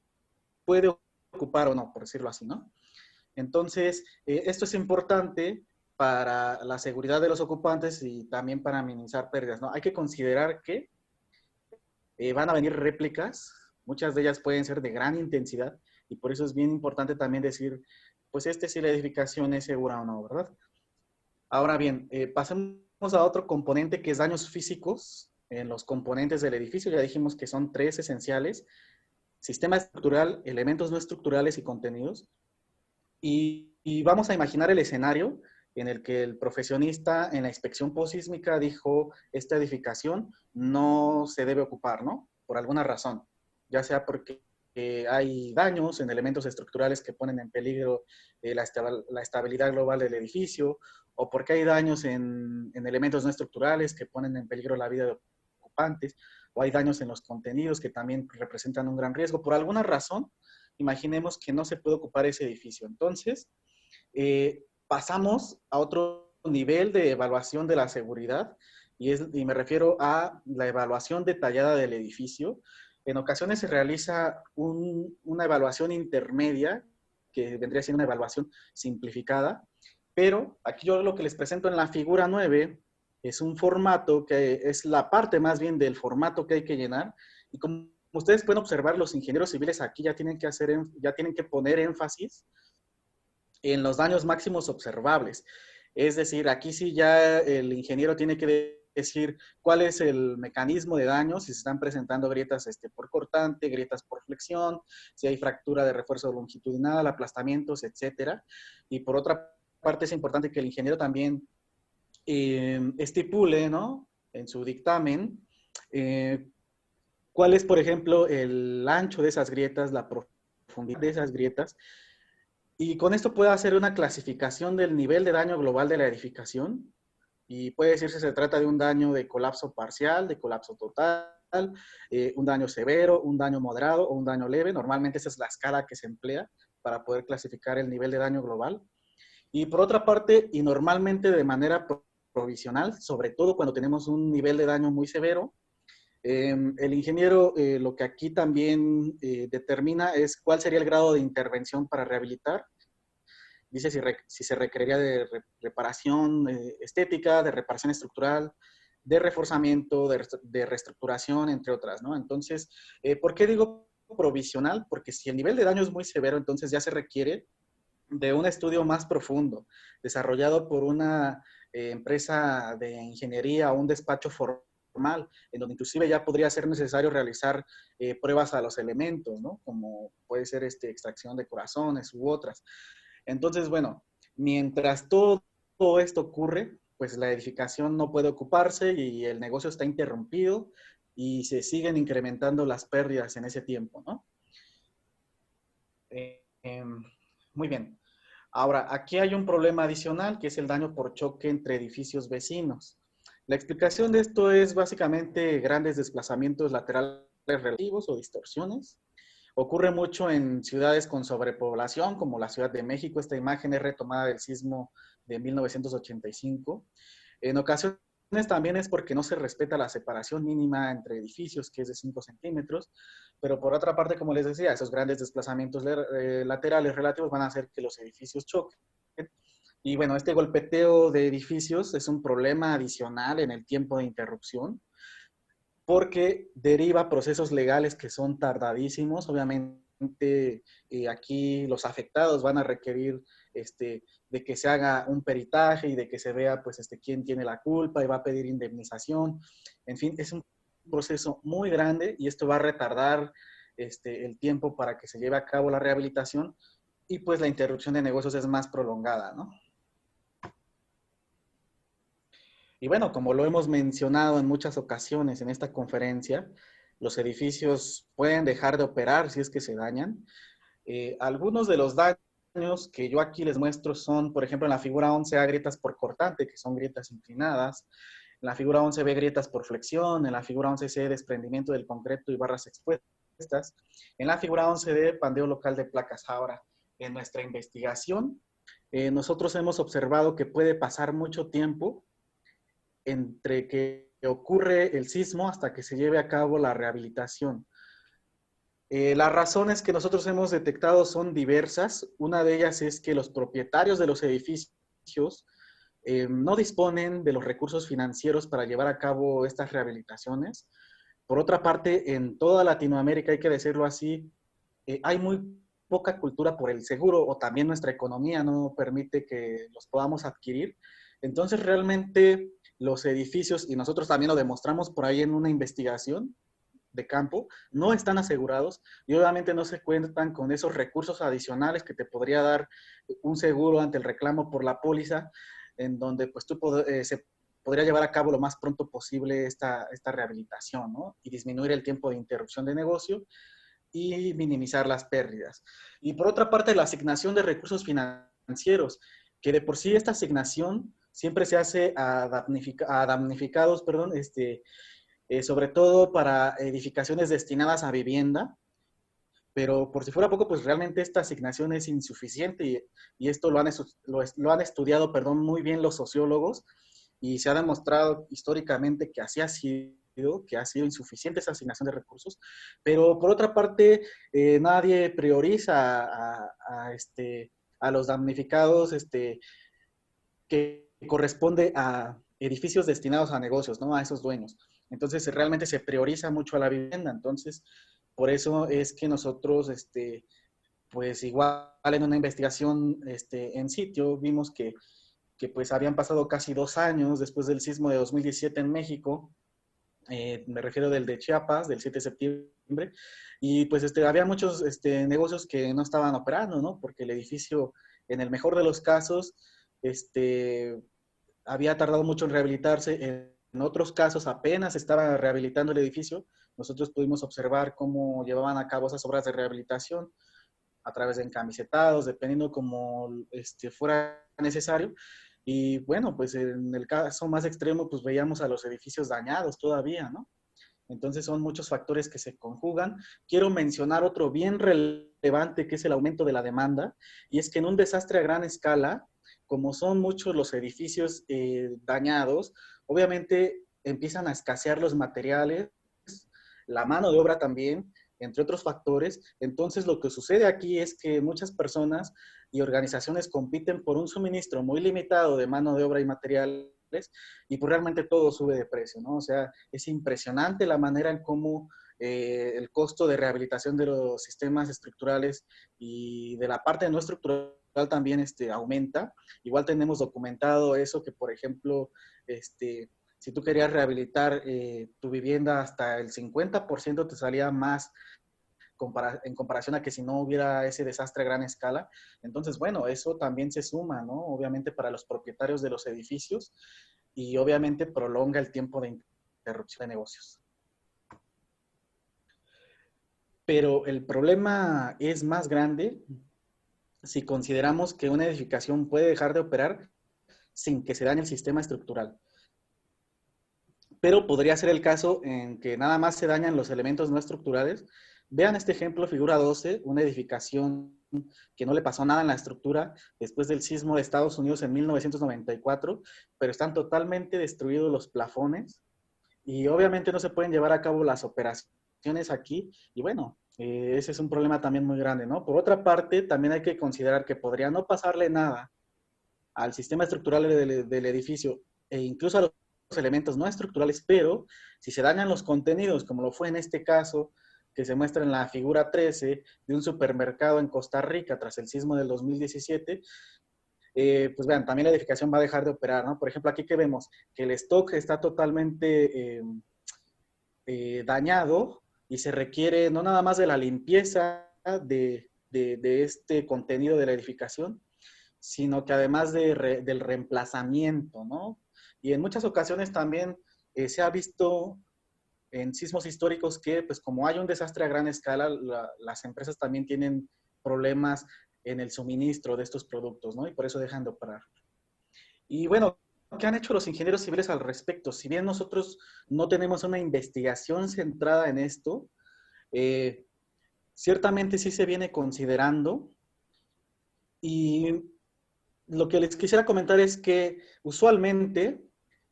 puede ocupar o no, por decirlo así, ¿no? Entonces, esto es importante para la seguridad de los ocupantes y también para minimizar pérdidas, ¿no? Hay que considerar que van a venir réplicas, muchas de ellas pueden ser de gran intensidad, y por eso es bien importante también decir, pues si la edificación es segura o no, ¿verdad? Ahora bien, pasemos a otro componente que es daños físicos en los componentes del edificio. Ya dijimos que son tres esenciales: sistema estructural, elementos no estructurales y contenidos. Y vamos a imaginar el escenario en el que el profesionista en la inspección posísmica dijo, esta edificación no se debe ocupar, ¿no? Por alguna razón, ya sea porque hay daños en elementos estructurales que ponen en peligro la estabilidad global del edificio, o porque hay daños en elementos no estructurales que ponen en peligro la vida de ocupantes, o hay daños en los contenidos que también representan un gran riesgo. Por alguna razón, imaginemos que no se puede ocupar ese edificio. Entonces, pasamos a otro nivel de evaluación de la seguridad, y me refiero a la evaluación detallada del edificio. En ocasiones se realiza una evaluación intermedia que vendría siendo una evaluación simplificada. Pero aquí yo lo que les presento en la figura 9 es un formato que es la parte más bien del formato que hay que llenar. Y como ustedes pueden observar, los ingenieros civiles aquí ya tienen que poner énfasis en los daños máximos observables. Es decir, aquí sí ya el ingeniero tiene que decir cuál es el mecanismo de daño, si se están presentando grietas por cortante, grietas por flexión, si hay fractura de refuerzo longitudinal, aplastamientos, etcétera. Y por otra parte es importante que el ingeniero también estipule, ¿no?, en su dictamen, cuál es, por ejemplo, el ancho de esas grietas, la profundidad de esas grietas, y con esto puede hacer una clasificación del nivel de daño global de la edificación, y puede decir si se trata de un daño de colapso parcial, de colapso total, un daño severo, un daño moderado o un daño leve. Normalmente esa es la escala que se emplea para poder clasificar el nivel de daño global. Y por otra parte, y normalmente de manera provisional, sobre todo cuando tenemos un nivel de daño muy severo, el ingeniero lo que aquí también determina es cuál sería el grado de intervención para rehabilitar. Dice si se requeriría de reparación estética, de reparación estructural, de reforzamiento, de reestructuración, entre otras, ¿no? Entonces, ¿por qué digo provisional? Porque si el nivel de daño es muy severo, entonces ya se requiere de un estudio más profundo, desarrollado por una empresa de ingeniería o un despacho formal, en donde inclusive ya podría ser necesario realizar pruebas a los elementos, ¿no? Como puede ser extracción de corazones u otras. Entonces, bueno, mientras todo esto ocurre, pues la edificación no puede ocuparse y el negocio está interrumpido y se siguen incrementando las pérdidas en ese tiempo, ¿no? Muy bien. Ahora, aquí hay un problema adicional, que es el daño por choque entre edificios vecinos. La explicación de esto es básicamente grandes desplazamientos laterales relativos o distorsiones. Ocurre mucho en ciudades con sobrepoblación, como la Ciudad de México. Esta imagen es retomada del sismo de 1985. En ocasiones también es porque no se respeta la separación mínima entre edificios, que es de 5 centímetros, pero por otra parte, como les decía, esos grandes desplazamientos laterales relativos van a hacer que los edificios choquen. Y bueno, este golpeteo de edificios es un problema adicional en el tiempo de interrupción, porque deriva procesos legales que son tardadísimos. Obviamente, aquí los afectados van a requerir de que se haga un peritaje y de que se vea pues, quién tiene la culpa y va a pedir indemnización. En fin, es un proceso muy grande y esto va a retardar el tiempo para que se lleve a cabo la rehabilitación y pues la interrupción de negocios es más prolongada, ¿no? Y bueno, como lo hemos mencionado en muchas ocasiones en esta conferencia, los edificios pueden dejar de operar si es que se dañan. Algunos de los daños que yo aquí les muestro son, por ejemplo, en la figura 11A, grietas por cortante, que son grietas inclinadas. En la figura 11B, grietas por flexión. En la figura 11C, desprendimiento del concreto y barras expuestas. En la figura 11D, pandeo local de placas. Ahora, en nuestra investigación, nosotros hemos observado que puede pasar mucho tiempo entre que ocurre el sismo hasta que se lleve a cabo la rehabilitación. Las razones que nosotros hemos detectado son diversas. Una de ellas es que los propietarios de los edificios no disponen de los recursos financieros para llevar a cabo estas rehabilitaciones. Por otra parte, en toda Latinoamérica, hay que decirlo así, hay muy poca cultura por el seguro, o también nuestra economía no permite que los podamos adquirir. Entonces, realmente los edificios, y nosotros también lo demostramos por ahí en una investigación de campo, no están asegurados y obviamente no se cuentan con esos recursos adicionales que te podría dar un seguro ante el reclamo por la póliza, en donde pues se podría llevar a cabo lo más pronto posible esta rehabilitación, ¿no? Y disminuir el tiempo de interrupción de negocio y minimizar las pérdidas. Y por otra parte, la asignación de recursos financieros, que de por sí esta asignación siempre se hace a damnificados, perdón, sobre todo para edificaciones destinadas a vivienda, pero por si fuera poco, pues realmente esta asignación es insuficiente y esto lo han estudiado, perdón, muy bien los sociólogos y se ha demostrado históricamente que así ha sido, que ha sido insuficiente esa asignación de recursos, pero por otra parte, nadie prioriza a los damnificados que corresponde a edificios destinados a negocios, ¿no? A esos dueños. Entonces, realmente se prioriza mucho a la vivienda. Entonces, por eso es que nosotros, pues igual en una investigación en sitio, vimos que pues habían pasado casi 2 años después del sismo de 2017 en México, me refiero del de Chiapas, del 7 de septiembre, y pues había muchos negocios que no estaban operando, ¿no? Porque el edificio, en el mejor de los casos, había tardado mucho en rehabilitarse, en otros casos apenas estaba rehabilitando el edificio. Nosotros pudimos observar cómo llevaban a cabo esas obras de rehabilitación a través de encamisetados, dependiendo como fuera necesario. Y bueno, pues en el caso más extremo, pues veíamos a los edificios dañados todavía, ¿no? Entonces son muchos factores que se conjugan. Quiero mencionar otro bien relevante que es el aumento de la demanda, y es que en un desastre a gran escala, como son muchos los edificios dañados, obviamente empiezan a escasear los materiales, la mano de obra también, entre otros factores. Entonces, lo que sucede aquí es que muchas personas y organizaciones compiten por un suministro muy limitado de mano de obra y materiales, y pues realmente todo sube de precio, ¿no? O sea, es impresionante la manera en cómo el costo de rehabilitación de los sistemas estructurales y de la parte no estructural también aumenta. Igual tenemos documentado eso, que por ejemplo, si tú querías rehabilitar tu vivienda, hasta el 50% te salía más en comparación a que si no hubiera ese desastre a gran escala. Entonces, bueno, eso también se suma, ¿no? Obviamente para los propietarios de los edificios, y obviamente prolonga el tiempo de interrupción de negocios. Pero el problema es más grande si consideramos que una edificación puede dejar de operar sin que se dañe el sistema estructural. Pero podría ser el caso en que nada más se dañan los elementos no estructurales. Vean este ejemplo, figura 12, una edificación que no le pasó nada en la estructura después del sismo de Estados Unidos en 1994, pero están totalmente destruidos los plafones y obviamente no se pueden llevar a cabo las operaciones aquí. Y bueno, ese es un problema también muy grande, ¿no? Por otra parte, también hay que considerar que podría no pasarle nada al sistema estructural del edificio e incluso a los elementos no estructurales, pero si se dañan los contenidos, como lo fue en este caso, que se muestra en la figura 13 de un supermercado en Costa Rica tras el sismo del 2017, pues vean, también la edificación va a dejar de operar, ¿no? Por ejemplo, aquí que vemos que el stock está totalmente dañado y se requiere no nada más de la limpieza de este contenido de la edificación, sino que además del reemplazamiento, ¿no? Y en muchas ocasiones también se ha visto en sismos históricos que, pues como hay un desastre a gran escala, las empresas también tienen problemas en el suministro de estos productos, ¿no? Y por eso dejan de operar. Y bueno, ¿qué han hecho los ingenieros civiles al respecto? Si bien nosotros no tenemos una investigación centrada en esto, ciertamente sí se viene considerando. Y lo que les quisiera comentar es que usualmente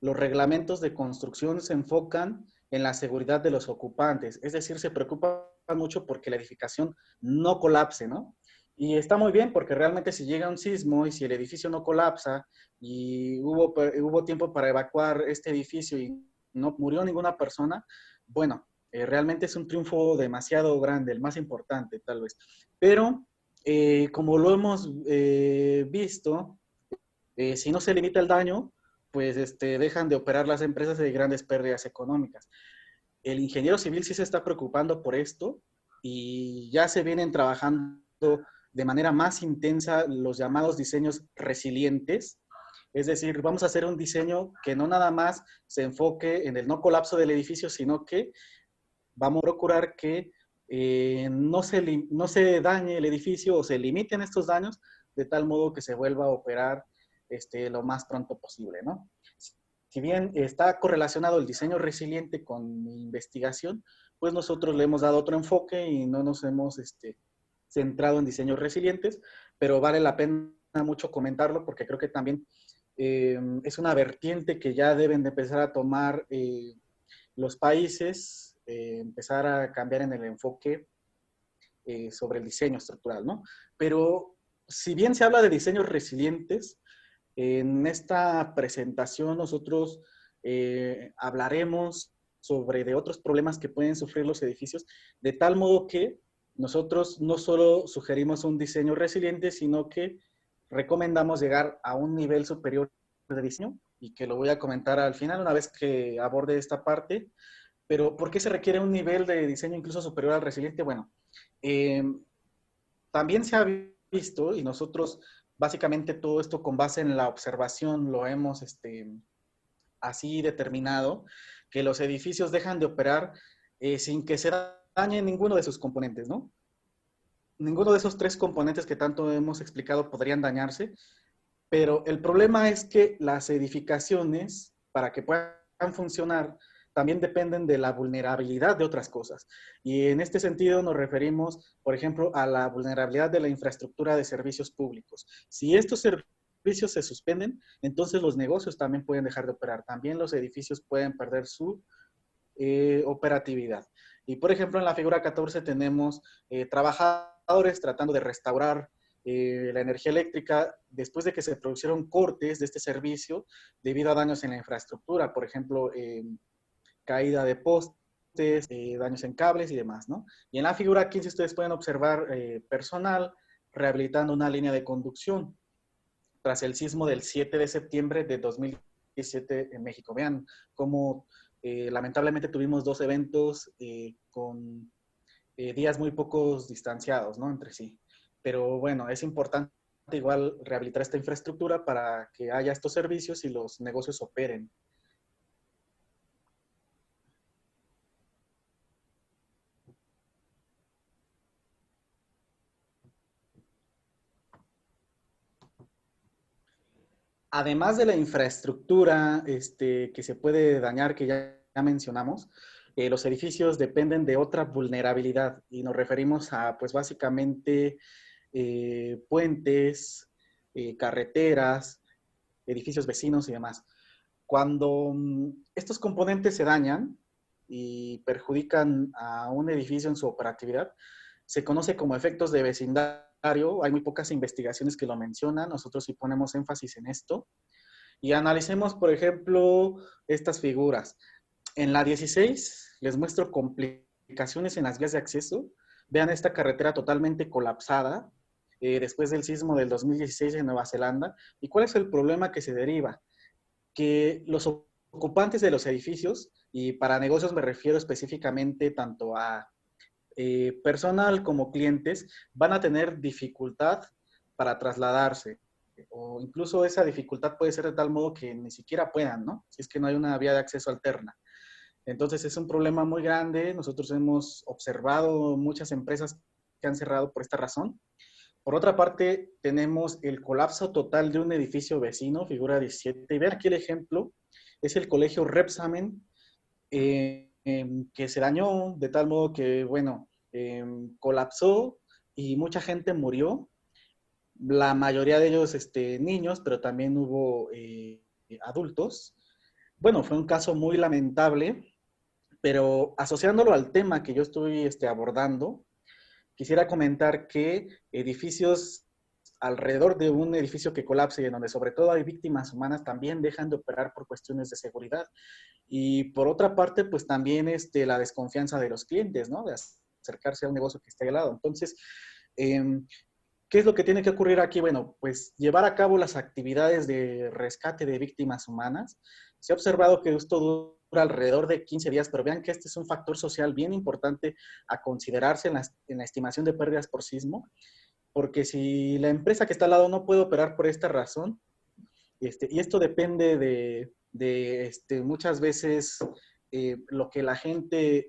los reglamentos de construcción se enfocan en la seguridad de los ocupantes, es decir, se preocupan mucho porque la edificación no colapse, ¿no? Y está muy bien porque realmente si llega un sismo y si el edificio no colapsa y hubo tiempo para evacuar este edificio y no murió ninguna persona, bueno, realmente es un triunfo demasiado grande, el más importante tal vez. Pero como lo hemos visto, si no se limita el daño, pues dejan de operar las empresas de grandes pérdidas económicas. El ingeniero civil sí se está preocupando por esto y ya se vienen trabajando de manera más intensa los llamados diseños resilientes. Es decir, vamos a hacer un diseño que no nada más se enfoque en el no colapso del edificio, sino que vamos a procurar que no se dañe el edificio o se limiten estos daños de tal modo que se vuelva a operar lo más pronto posible, ¿no? Si bien está correlacionado el diseño resiliente con mi investigación, pues nosotros le hemos dado otro enfoque y no nos hemos centrado en diseños resilientes, pero vale la pena mucho comentarlo porque creo que también es una vertiente que ya deben de empezar a tomar los países, empezar a cambiar en el enfoque sobre el diseño estructural, ¿no? Pero si bien se habla de diseños resilientes, en esta presentación nosotros hablaremos sobre de otros problemas que pueden sufrir los edificios, de tal modo que nosotros no solo sugerimos un diseño resiliente, sino que recomendamos llegar a un nivel superior de diseño, y que lo voy a comentar al final una vez que aborde esta parte. Pero ¿por qué se requiere un nivel de diseño incluso superior al resiliente? Bueno, eh, también se ha visto, y nosotros básicamente todo esto con base en la observación lo hemos así determinado, que los edificios dejan de operar sin que se dañe ninguno de sus componentes, ¿no? Ninguno de esos tres componentes que tanto hemos explicado podrían dañarse, pero el problema es que las edificaciones, para que puedan funcionar, también dependen de la vulnerabilidad de otras cosas. Y en este sentido nos referimos, por ejemplo, a la vulnerabilidad de la infraestructura de servicios públicos. Si estos servicios se suspenden, entonces los negocios también pueden dejar de operar. También los edificios pueden perder su operatividad. Y por ejemplo, en la figura 14 tenemos trabajadores tratando de restaurar la energía eléctrica después de que se produjeron cortes de este servicio debido a daños en la infraestructura, por ejemplo, caída de postes, daños en cables y demás, ¿no? Y en la figura 15 ustedes pueden observar personal rehabilitando una línea de conducción tras el sismo del 7 de septiembre de 2017 en México. Vean cómo lamentablemente tuvimos dos eventos con días muy pocos distanciados, ¿no? Entre sí. Pero bueno, es importante igual rehabilitar esta infraestructura para que haya estos servicios y los negocios operen. Además de la infraestructura que se puede dañar, que ya mencionamos, los edificios dependen de otra vulnerabilidad y nos referimos a, pues básicamente, puentes, carreteras, edificios vecinos y demás. Cuando estos componentes se dañan y perjudican a un edificio en su operatividad, se conoce como efectos de vecindario. Hay muy pocas investigaciones que lo mencionan, nosotros sí ponemos énfasis en esto. Y analicemos, por ejemplo, estas figuras. En la 16 les muestro complicaciones en las vías de acceso. Vean esta carretera totalmente colapsada después del sismo del 2016 en Nueva Zelanda. ¿Y cuál es el problema que se deriva? Que los ocupantes de los edificios, y para negocios me refiero específicamente tanto a personal como clientes, van a tener dificultad para trasladarse, o incluso esa dificultad puede ser de tal modo que ni siquiera puedan, ¿no? Si es que no hay una vía de acceso alterna. Entonces es un problema muy grande. Nosotros hemos observado muchas empresas que han cerrado por esta razón. Por otra parte, tenemos el colapso total de un edificio vecino, figura 17. Y vean aquí el ejemplo, es el colegio Repsamen, que se dañó de tal modo que, bueno, colapsó y mucha gente murió. La mayoría de ellos niños, pero también hubo adultos. Bueno, fue un caso muy lamentable, pero asociándolo al tema que yo estoy abordando, quisiera comentar que edificios alrededor de un edificio que colapse y en donde sobre todo hay víctimas humanas también dejan de operar por cuestiones de seguridad. Y por otra parte, pues también la desconfianza de los clientes, ¿no? De acercarse a un negocio que esté al lado. Entonces, ¿qué es lo que tiene que ocurrir aquí? Bueno, pues llevar a cabo las actividades de rescate de víctimas humanas. Se ha observado que esto dura alrededor de 15 días, pero vean que este es un factor social bien importante a considerarse en la estimación de pérdidas por sismo, porque si la empresa que está al lado no puede operar por esta razón, y esto depende de muchas veces lo que la gente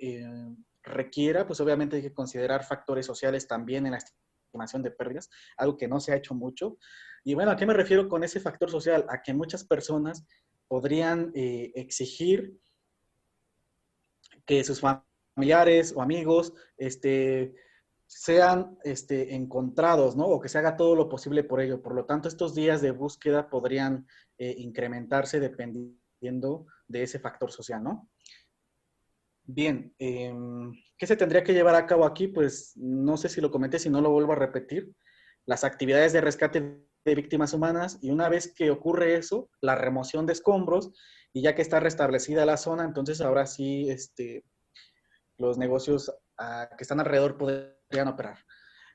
requiera, pues obviamente hay que considerar factores sociales también en la estimación de pérdidas, algo que no se ha hecho mucho. Y bueno, ¿a qué me refiero con ese factor social? A que muchas personas podrían exigir que sus familiares o amigos sean encontrados, ¿no? O que se haga todo lo posible por ello. Por lo tanto, estos días de búsqueda podrían incrementarse dependiendo de ese factor social, ¿no? Bien, ¿qué se tendría que llevar a cabo aquí? Pues no sé si lo comenté, si no lo vuelvo a repetir. las actividades de rescate de víctimas humanas, y una vez que ocurre eso, la remoción de escombros, y ya que está restablecida la zona, entonces ahora sí los negocios que están alrededor podrían operar.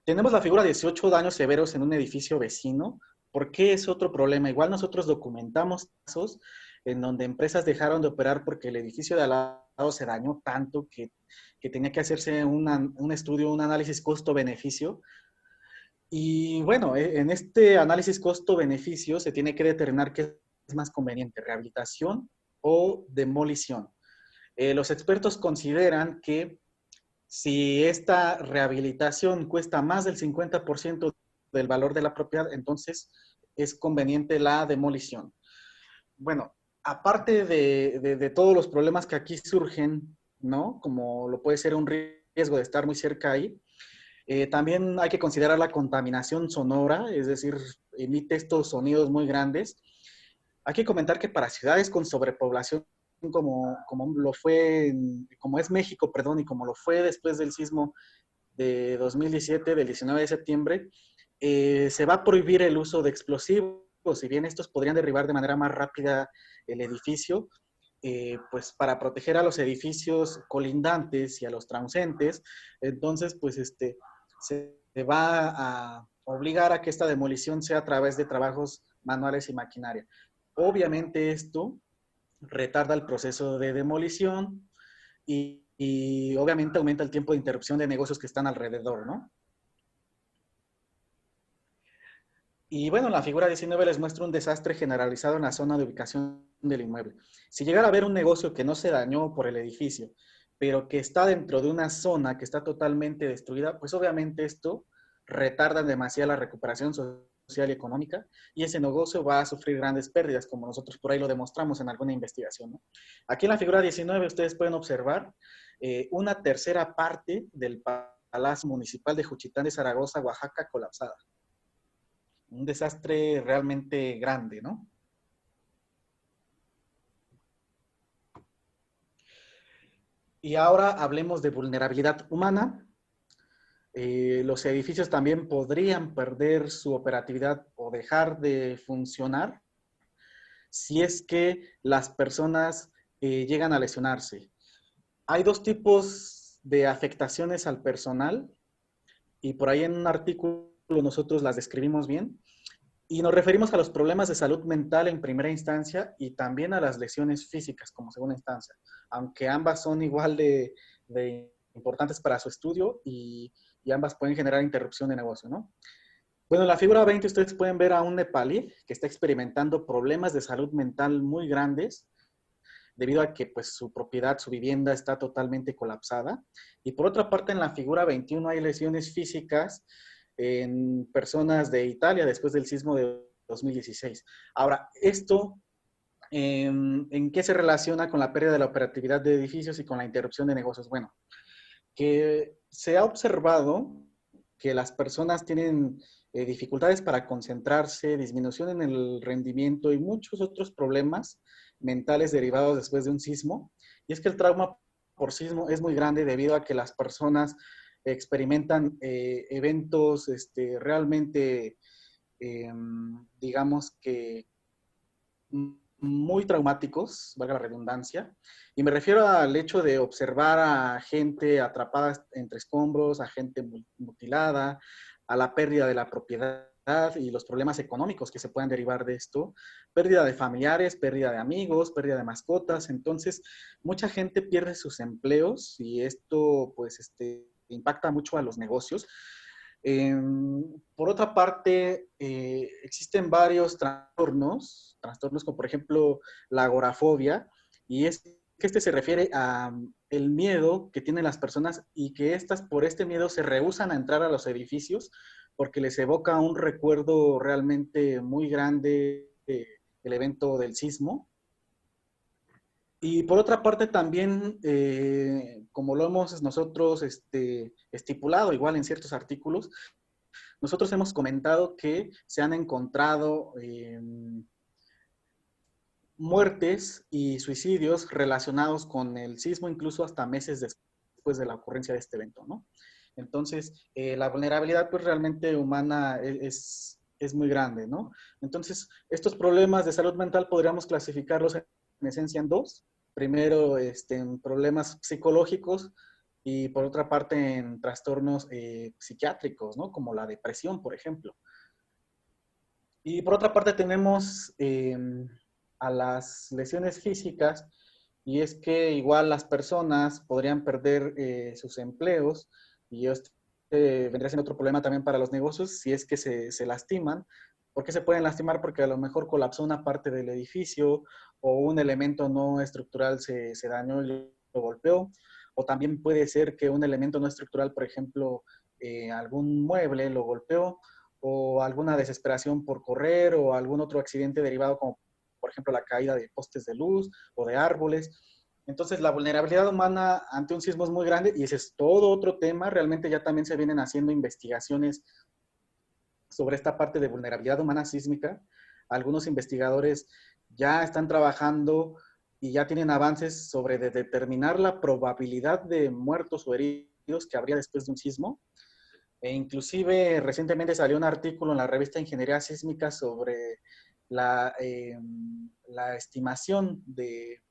Tenemos la figura de 18 daños severos en un edificio vecino. ¿Por qué es otro problema? Igual nosotros documentamos casos en donde empresas dejaron de operar porque el edificio de al lado se dañó tanto que tenía que hacerse un estudio, un análisis costo-beneficio. Y bueno, en este análisis costo-beneficio se tiene que determinar qué es más conveniente, rehabilitación o demolición. Los expertos consideran que si esta rehabilitación cuesta más del 50% del valor de la propiedad, entonces es conveniente la demolición. Bueno, aparte de todos los problemas que aquí surgen, ¿no? Como lo puede ser un riesgo de estar muy cerca ahí, también hay que considerar la contaminación sonora, es decir, emite estos sonidos muy grandes. Hay que comentar que para ciudades con sobrepoblación, como es México, perdón, y como lo fue después del sismo de 2017, del 19 de septiembre, se va a prohibir el uso de explosivos. Si bien estos podrían derribar de manera más rápida el edificio, pues para proteger a los edificios colindantes y a los transeúntes, entonces pues se va a obligar a que esta demolición sea a través de trabajos manuales y maquinaria. Obviamente esto retarda el proceso de demolición y obviamente aumenta el tiempo de interrupción de negocios que están alrededor, ¿no? Y bueno, la figura 19 les muestra un desastre generalizado en la zona de ubicación del inmueble. Si llegara a haber un negocio que no se dañó por el edificio, pero que está dentro de una zona que está totalmente destruida, pues obviamente esto retarda demasiado la recuperación social y económica, y ese negocio va a sufrir grandes pérdidas, como nosotros por ahí lo demostramos en alguna investigación, ¿no? Aquí en la figura 19 ustedes pueden observar una tercera parte del Palacio Municipal de Juchitán de Zaragoza, Oaxaca, colapsada. Un desastre realmente grande, ¿no? Y ahora hablemos de vulnerabilidad humana. Los edificios también podrían perder su operatividad o dejar de funcionar si es que las personas llegan a lesionarse. Hay dos tipos de afectaciones al personal y por ahí en un artículo nosotros las describimos bien. Y nos referimos a los problemas de salud mental en primera instancia y también a las lesiones físicas como segunda instancia, aunque ambas son igual de importantes para su estudio y ambas pueden generar interrupción de negocio, ¿no? Bueno, en la figura 20 ustedes pueden ver a un nepalí que está experimentando problemas de salud mental muy grandes debido a que pues, su propiedad, su vivienda está totalmente colapsada. Y por otra parte, en la figura 21 hay lesiones físicas en personas de Italia después del sismo de 2016. Ahora, esto, ¿en qué se relaciona con la pérdida de la operatividad de edificios y con la interrupción de negocios? Bueno, que se ha observado que las personas tienen dificultades para concentrarse, disminución en el rendimiento y muchos otros problemas mentales derivados después de un sismo. Y es que el trauma por sismo es muy grande debido a que las personas experimentan eventos realmente, digamos que muy traumáticos, valga la redundancia, y me refiero al hecho de observar a gente atrapada entre escombros, a gente mutilada, a la pérdida de la propiedad y los problemas económicos que se pueden derivar de esto, pérdida de familiares, pérdida de amigos, pérdida de mascotas. Entonces, mucha gente pierde sus empleos y esto pues impacta mucho a los negocios. Por otra parte, existen varios trastornos como por ejemplo la agorafobia, y es que se refiere a el miedo que tienen las personas y que estas por este miedo se rehúsan a entrar a los edificios porque les evoca un recuerdo realmente muy grande del evento del sismo. Y por otra parte también, como lo hemos nosotros estipulado igual en ciertos artículos, nosotros hemos comentado que se han encontrado muertes y suicidios relacionados con el sismo, incluso hasta meses después de la ocurrencia de este evento, ¿no? Entonces, la vulnerabilidad pues realmente humana es muy grande, ¿no? Entonces, estos problemas de salud mental podríamos clasificarlos en esencia en dos. Primero, en problemas psicológicos y por otra parte en trastornos psiquiátricos, ¿no? Como la depresión, por ejemplo. Y por otra parte tenemos a las lesiones físicas, y es que igual las personas podrían perder sus empleos, y esto vendría siendo otro problema también para los negocios si es que se lastiman. ¿Por qué se pueden lastimar? Porque a lo mejor colapsó una parte del edificio o un elemento no estructural se dañó y lo golpeó. O también puede ser que un elemento no estructural, por ejemplo, algún mueble lo golpeó, o alguna desesperación por correr, o algún otro accidente derivado como por ejemplo la caída de postes de luz o de árboles. Entonces la vulnerabilidad humana ante un sismo es muy grande, y ese es todo otro tema. Realmente ya también se vienen haciendo investigaciones sobre esta parte de vulnerabilidad humana sísmica. Algunos investigadores ya están trabajando y ya tienen avances sobre determinar la probabilidad de muertos o heridos que habría después de un sismo. E inclusive recientemente salió un artículo en la revista Ingeniería Sísmica sobre la estimación de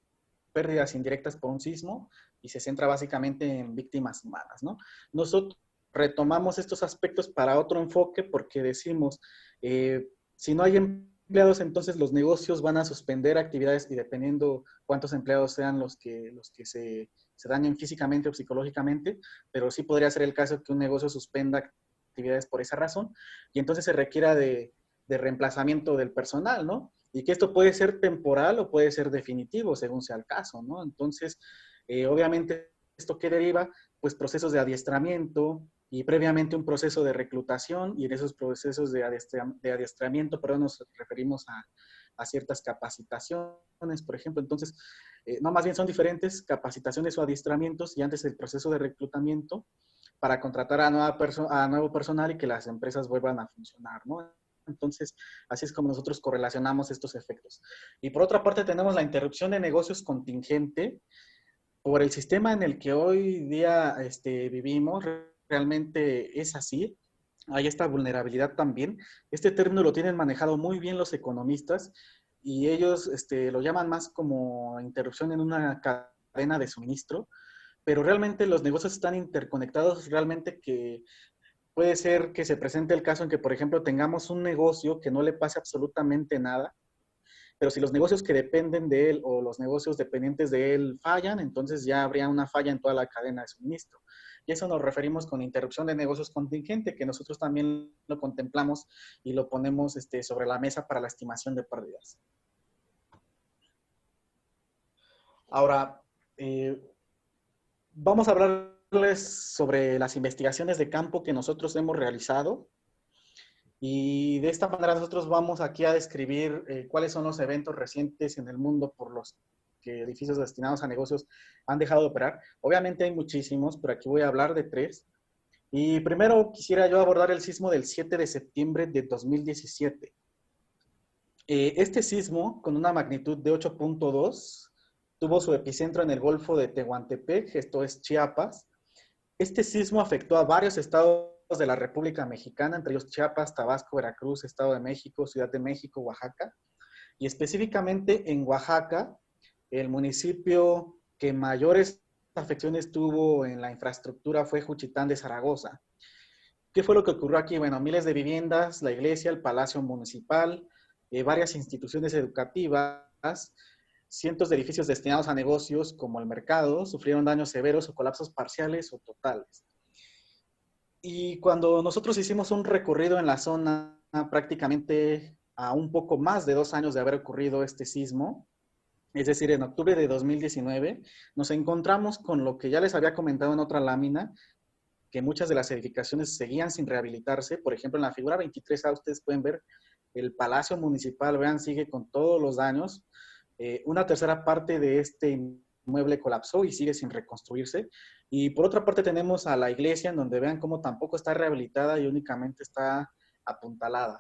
pérdidas indirectas por un sismo, y se centra básicamente en víctimas humanas, ¿no? Nosotros retomamos estos aspectos para otro enfoque porque decimos, si no hay empleados, entonces los negocios van a suspender actividades, y dependiendo cuántos empleados sean los que se dañen físicamente o psicológicamente, pero sí podría ser el caso que un negocio suspenda actividades por esa razón, y entonces se requiera de reemplazamiento del personal, ¿no? Y que esto puede ser temporal o puede ser definitivo, según sea el caso, ¿no? Entonces, obviamente, ¿esto qué deriva? Pues procesos de adiestramiento y previamente un proceso de reclutación, y en esos procesos de adiestramiento, pero nos referimos a ciertas capacitaciones, por ejemplo. Entonces, no, más bien son diferentes capacitaciones o adiestramientos, y antes el proceso de reclutamiento para contratar a nuevo personal y que las empresas vuelvan a funcionar, ¿no? Entonces, así es como nosotros correlacionamos estos efectos. Y por otra parte, tenemos la interrupción de negocios contingente. Por el sistema en el que hoy día vivimos, realmente es así. Hay esta vulnerabilidad también. Este término lo tienen manejado muy bien los economistas, y ellos lo llaman más como interrupción en una cadena de suministro, pero realmente los negocios están interconectados, realmente que puede ser que se presente el caso en que, por ejemplo, tengamos un negocio que no le pase absolutamente nada, pero si los negocios que dependen de él o los negocios dependientes de él fallan, entonces ya habría una falla en toda la cadena de suministro. Y eso nos referimos con interrupción de negocios contingente, que nosotros también lo contemplamos y lo ponemos sobre la mesa para la estimación de pérdidas. Ahora, vamos a hablarles sobre las investigaciones de campo que nosotros hemos realizado. Y de esta manera nosotros vamos aquí a describir cuáles son los eventos recientes en el mundo por los que edificios destinados a negocios han dejado de operar. Obviamente hay muchísimos, pero aquí voy a hablar de tres. Y primero quisiera yo abordar el sismo del 7 de septiembre de 2017. Este sismo, con una magnitud de 8.2, tuvo su epicentro en el Golfo de Tehuantepec, esto es Chiapas. Este sismo afectó a varios estados de la República Mexicana, entre ellos Chiapas, Tabasco, Veracruz, Estado de México, Ciudad de México, Oaxaca. Y específicamente en Oaxaca, el municipio que mayores afecciones tuvo en la infraestructura fue Juchitán de Zaragoza. ¿Qué fue lo que ocurrió aquí? Bueno, miles de viviendas, la iglesia, el palacio municipal, varias instituciones educativas, cientos de edificios destinados a negocios como el mercado sufrieron daños severos o colapsos parciales o totales. Y cuando nosotros hicimos un recorrido en la zona, prácticamente a un poco más de 2 años de haber ocurrido este sismo, es decir, en octubre de 2019, nos encontramos con lo que ya les había comentado en otra lámina, que muchas de las edificaciones seguían sin rehabilitarse. Por ejemplo, en la figura 23A ustedes pueden ver el Palacio Municipal, vean, sigue con todos los daños. Una tercera parte de este inmueble colapsó y sigue sin reconstruirse. Y por otra parte tenemos a la iglesia, en donde vean cómo tampoco está rehabilitada y únicamente está apuntalada.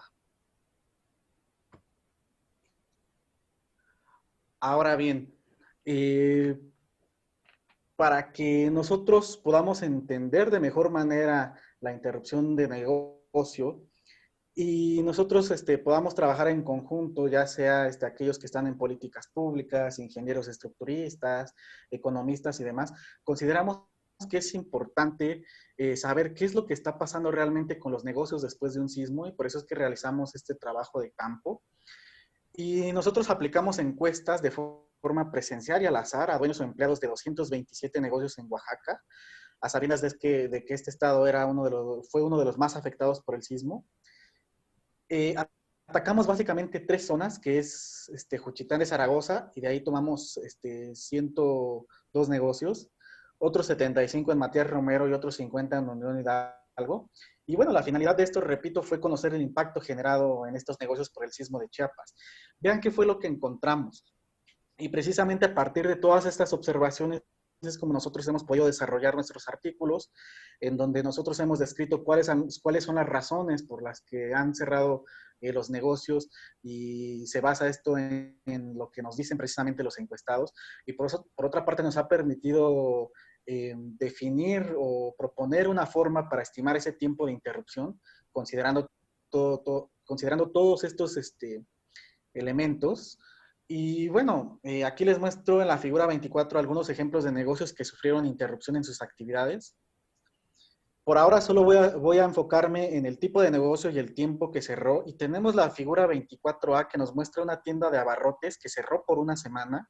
Ahora bien, para que nosotros podamos entender de mejor manera la interrupción de negocio y nosotros podamos trabajar en conjunto, ya sea aquellos que están en políticas públicas, ingenieros estructuristas, economistas y demás, consideramos que es importante saber qué es lo que está pasando realmente con los negocios después de un sismo y por eso es que realizamos este trabajo de campo. Y nosotros aplicamos encuestas de forma presencial y al azar a dueños o empleados de 227 negocios en Oaxaca, a sabiendas de que este estado era fue uno de los más afectados por el sismo. Atacamos básicamente 3 zonas, que es Juchitán de Zaragoza, y de ahí tomamos 102 negocios, otros 75 en Matías Romero y otros 50 en Unión Hidalgo. Y bueno, la finalidad de esto, repito, fue conocer el impacto generado en estos negocios por el sismo de Chiapas. Vean qué fue lo que encontramos. Y precisamente a partir de todas estas observaciones es como nosotros hemos podido desarrollar nuestros artículos, en donde nosotros hemos descrito cuáles son las razones por las que han cerrado los negocios y se basa esto en lo que nos dicen precisamente los encuestados. Y por eso, por otra parte, nos ha permitido definir o proponer una forma para estimar ese tiempo de interrupción, considerando todos estos elementos. Y bueno, aquí les muestro en la figura 24 algunos ejemplos de negocios que sufrieron interrupción en sus actividades. Por ahora solo voy a enfocarme en el tipo de negocio y el tiempo que cerró. Y tenemos la figura 24A que nos muestra una tienda de abarrotes que cerró por una semana.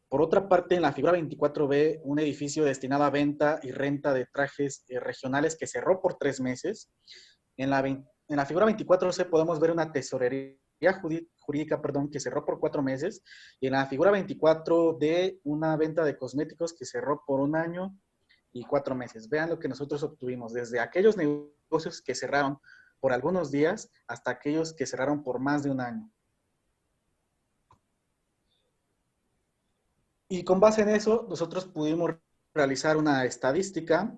Por otra parte, en la figura 24B, un edificio destinado a venta y renta de trajes regionales que cerró por 3 meses. En la figura 24C podemos ver una tesorería jurídica, que cerró por 4 meses. Y en la figura 24D, una venta de cosméticos que cerró por 1 año y 4 meses. Vean lo que nosotros obtuvimos, desde aquellos negocios que cerraron por algunos días hasta aquellos que cerraron por más de 1 año. Y con base en eso, nosotros pudimos realizar una estadística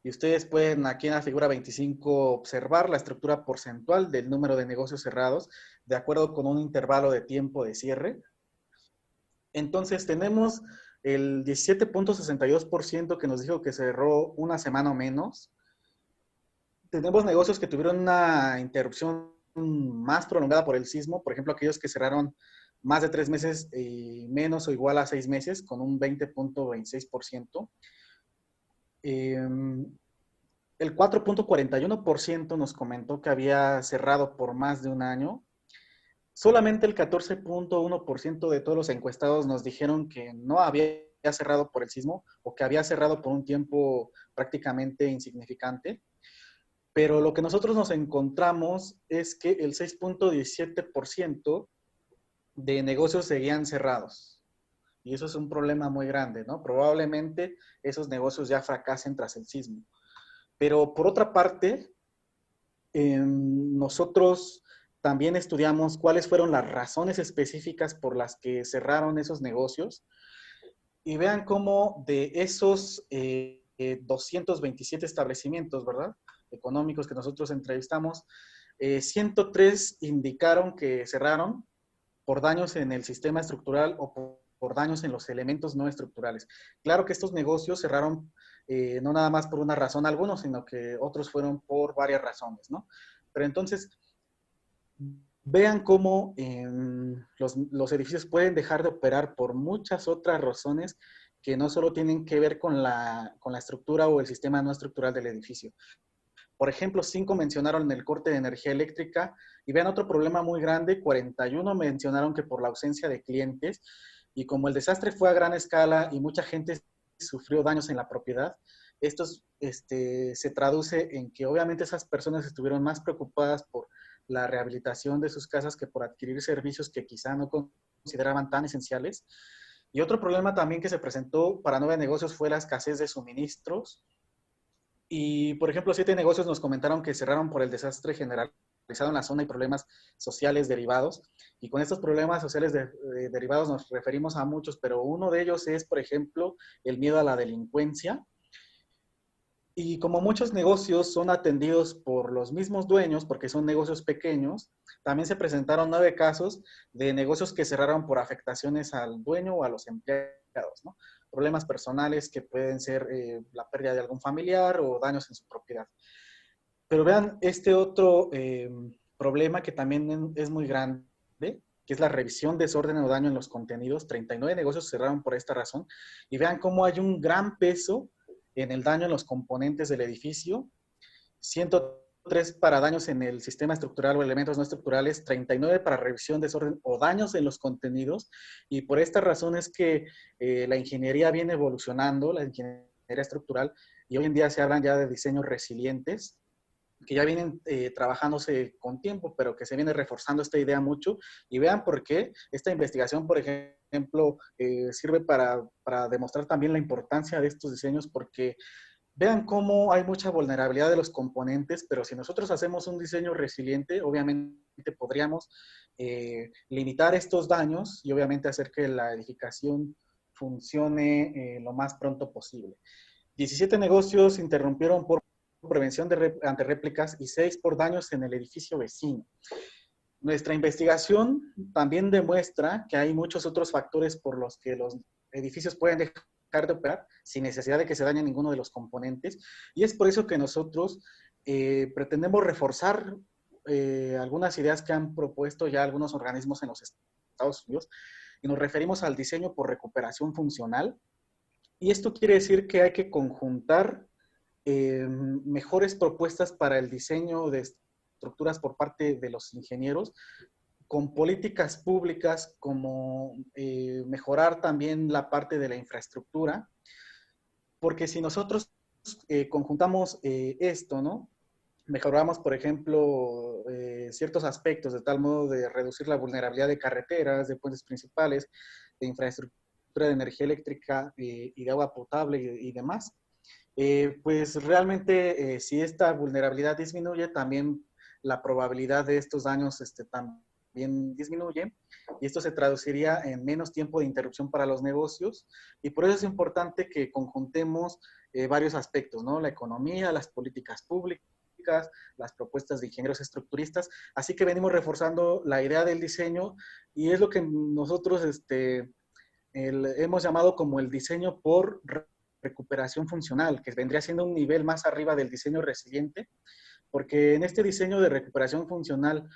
y ustedes pueden aquí en la figura 25 observar la estructura porcentual del número de negocios cerrados de acuerdo con un intervalo de tiempo de cierre. Entonces tenemos el 17.62% que nos dijo que cerró una semana o menos. Tenemos negocios que tuvieron una interrupción más prolongada por el sismo, por ejemplo, aquellos que cerraron más de 3 meses y menos o igual a 6 meses, con un 20.26%. El 4.41% nos comentó que había cerrado por más de 1 año. Solamente el 14.1% de todos los encuestados nos dijeron que no había cerrado por el sismo o que había cerrado por un tiempo prácticamente insignificante. Pero lo que nosotros nos encontramos es que el 6.17% de negocios seguían cerrados. Y eso es un problema muy grande, ¿no? Probablemente esos negocios ya fracasen tras el sismo. Pero por otra parte, nosotros también estudiamos cuáles fueron las razones específicas por las que cerraron esos negocios. Y vean cómo de esos 227 establecimientos, ¿verdad?, económicos que nosotros entrevistamos, 103 indicaron que cerraron por daños en el sistema estructural o por daños en los elementos no estructurales. Claro que estos negocios cerraron no nada más por una razón algunos, sino que otros fueron por varias razones, ¿no? Pero entonces, vean cómo los edificios pueden dejar de operar por muchas otras razones que no solo tienen que ver con la estructura o el sistema no estructural del edificio. Por ejemplo, 5 mencionaron el corte de energía eléctrica y vean otro problema muy grande, 41 mencionaron que por la ausencia de clientes y como el desastre fue a gran escala y mucha gente sufrió daños en la propiedad, esto se traduce en que obviamente esas personas estuvieron más preocupadas por la rehabilitación de sus casas que por adquirir servicios que quizá no consideraban tan esenciales. Y otro problema también que se presentó para 9 negocios fue la escasez de suministros. Y, por ejemplo, 7 negocios nos comentaron que cerraron por el desastre generalizado en la zona y problemas sociales derivados. Y con estos problemas sociales derivados nos referimos a muchos, pero uno de ellos es, por ejemplo, el miedo a la delincuencia. Y como muchos negocios son atendidos por los mismos dueños, porque son negocios pequeños, también se presentaron 9 casos de negocios que cerraron por afectaciones al dueño o a los empleados. ¿no? Problemas personales que pueden ser la pérdida de algún familiar o daños en su propiedad. Pero vean este otro problema que también es muy grande, que es la revisión, desorden o daño en los contenidos. 39 negocios cerraron por esta razón. Y vean cómo hay un gran peso en el daño en los componentes del edificio. 103 para daños en el sistema estructural o elementos no estructurales, 39 para revisión, desorden o daños en los contenidos. Y por esta razón es que la ingeniería viene evolucionando, la ingeniería estructural, y hoy en día se hablan ya de diseños resilientes, que ya vienen trabajándose con tiempo, pero que se viene reforzando esta idea mucho. Y vean por qué esta investigación, por ejemplo, sirve para demostrar también la importancia de estos diseños, porque vean cómo hay mucha vulnerabilidad de los componentes, pero si nosotros hacemos un diseño resiliente, obviamente podríamos limitar estos daños y obviamente hacer que la edificación funcione lo más pronto posible. 17 negocios interrumpieron por prevención ante réplicas y 6 por daños en el edificio vecino. Nuestra investigación también demuestra que hay muchos otros factores por los que los edificios pueden dejar de operar sin necesidad de que se dañe ninguno de los componentes. Y es por eso que nosotros pretendemos reforzar algunas ideas que han propuesto ya algunos organismos en los Estados Unidos, y nos referimos al diseño por recuperación funcional. Y esto quiere decir que hay que conjuntar mejores propuestas para el diseño de estructuras por parte de los ingenieros, con políticas públicas como mejorar también la parte de la infraestructura, porque si nosotros conjuntamos esto, ¿no? Mejoramos, por ejemplo, ciertos aspectos de tal modo de reducir la vulnerabilidad de carreteras, de puentes principales, de infraestructura de energía eléctrica y de agua potable y demás. Pues realmente si esta vulnerabilidad disminuye, también la probabilidad de estos daños también disminuye, y esto se traduciría en menos tiempo de interrupción para los negocios, y por eso es importante que conjuntemos varios aspectos, ¿no? La economía, las políticas públicas, las propuestas de ingenieros estructuristas, así que venimos reforzando la idea del diseño, y es lo que nosotros hemos llamado como el diseño por recuperación funcional, que vendría siendo un nivel más arriba del diseño resiliente, porque en este diseño de recuperación funcional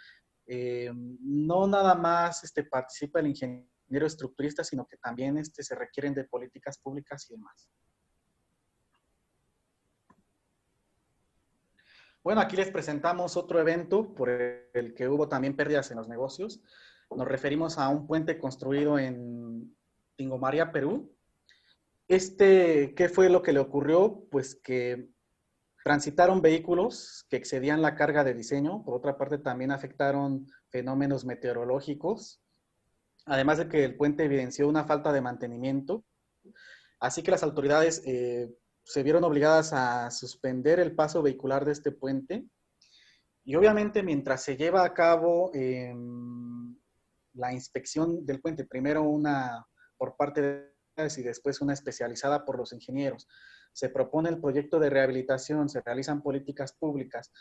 no nada más participa el ingeniero estructurista, sino que también se requieren de políticas públicas y demás. Bueno, aquí les presentamos otro evento por el que hubo también pérdidas en los negocios. Nos referimos a un puente construido en Tingomaria, Perú. ¿Qué fue lo que le ocurrió? Pues que transitaron vehículos que excedían la carga de diseño. Por otra parte, también afectaron fenómenos meteorológicos, además de que el puente evidenció una falta de mantenimiento. Así que las autoridades se vieron obligadas a suspender el paso vehicular de este puente. Y obviamente, mientras se lleva a cabo la inspección del puente, primero una por parte de y después una especializada por los ingenieros, se propone el proyecto de rehabilitación, se realizan políticas públicas,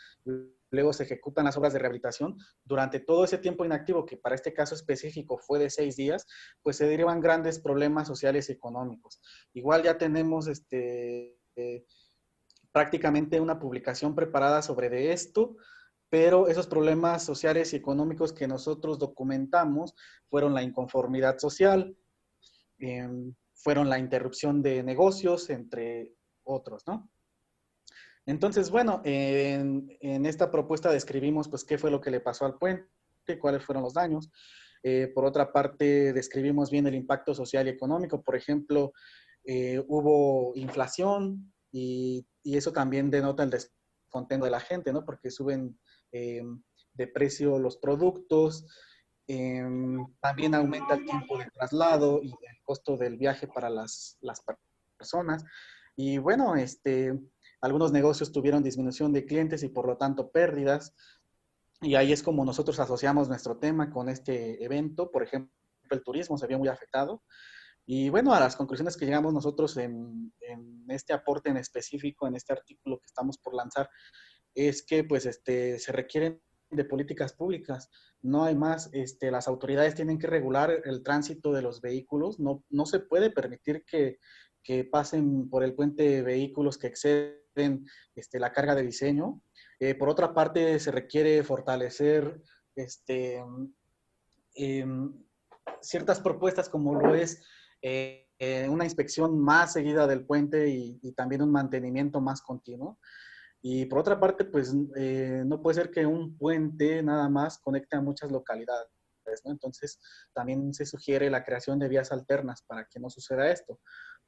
luego se ejecutan las obras de rehabilitación. Durante todo ese tiempo inactivo, que para este caso específico fue de 6 días, pues se derivan grandes problemas sociales y económicos. Igual ya tenemos prácticamente una publicación preparada sobre de esto, pero esos problemas sociales y económicos que nosotros documentamos fueron la inconformidad social, fueron la interrupción de negocios, entre otros, ¿no? Entonces, bueno, en esta propuesta describimos pues qué fue lo que le pasó al puente, cuáles fueron los daños. Por otra parte, describimos bien el impacto social y económico. Por ejemplo, hubo inflación y eso también denota el descontento de la gente, ¿no? Porque suben de precio los productos. También aumenta el tiempo de traslado y el costo del viaje para las personas. Y bueno, algunos negocios tuvieron disminución de clientes y por lo tanto pérdidas. Y ahí es como nosotros asociamos nuestro tema con este evento. Por ejemplo, el turismo se vio muy afectado. Y bueno, a las conclusiones que llegamos nosotros en este aporte en específico, en este artículo que estamos por lanzar, es que pues se requieren de políticas públicas. No hay más, las autoridades tienen que regular el tránsito de los vehículos. No se puede permitir que pasen por el puente vehículos que exceden la carga de diseño. Por otra parte, se requiere fortalecer em, ciertas propuestas como lo es una inspección más seguida del puente y también un mantenimiento más continuo. Y por otra parte, pues no puede ser que un puente nada más conecte a muchas localidades, ¿no? Entonces, también se sugiere la creación de vías alternas para que no suceda esto.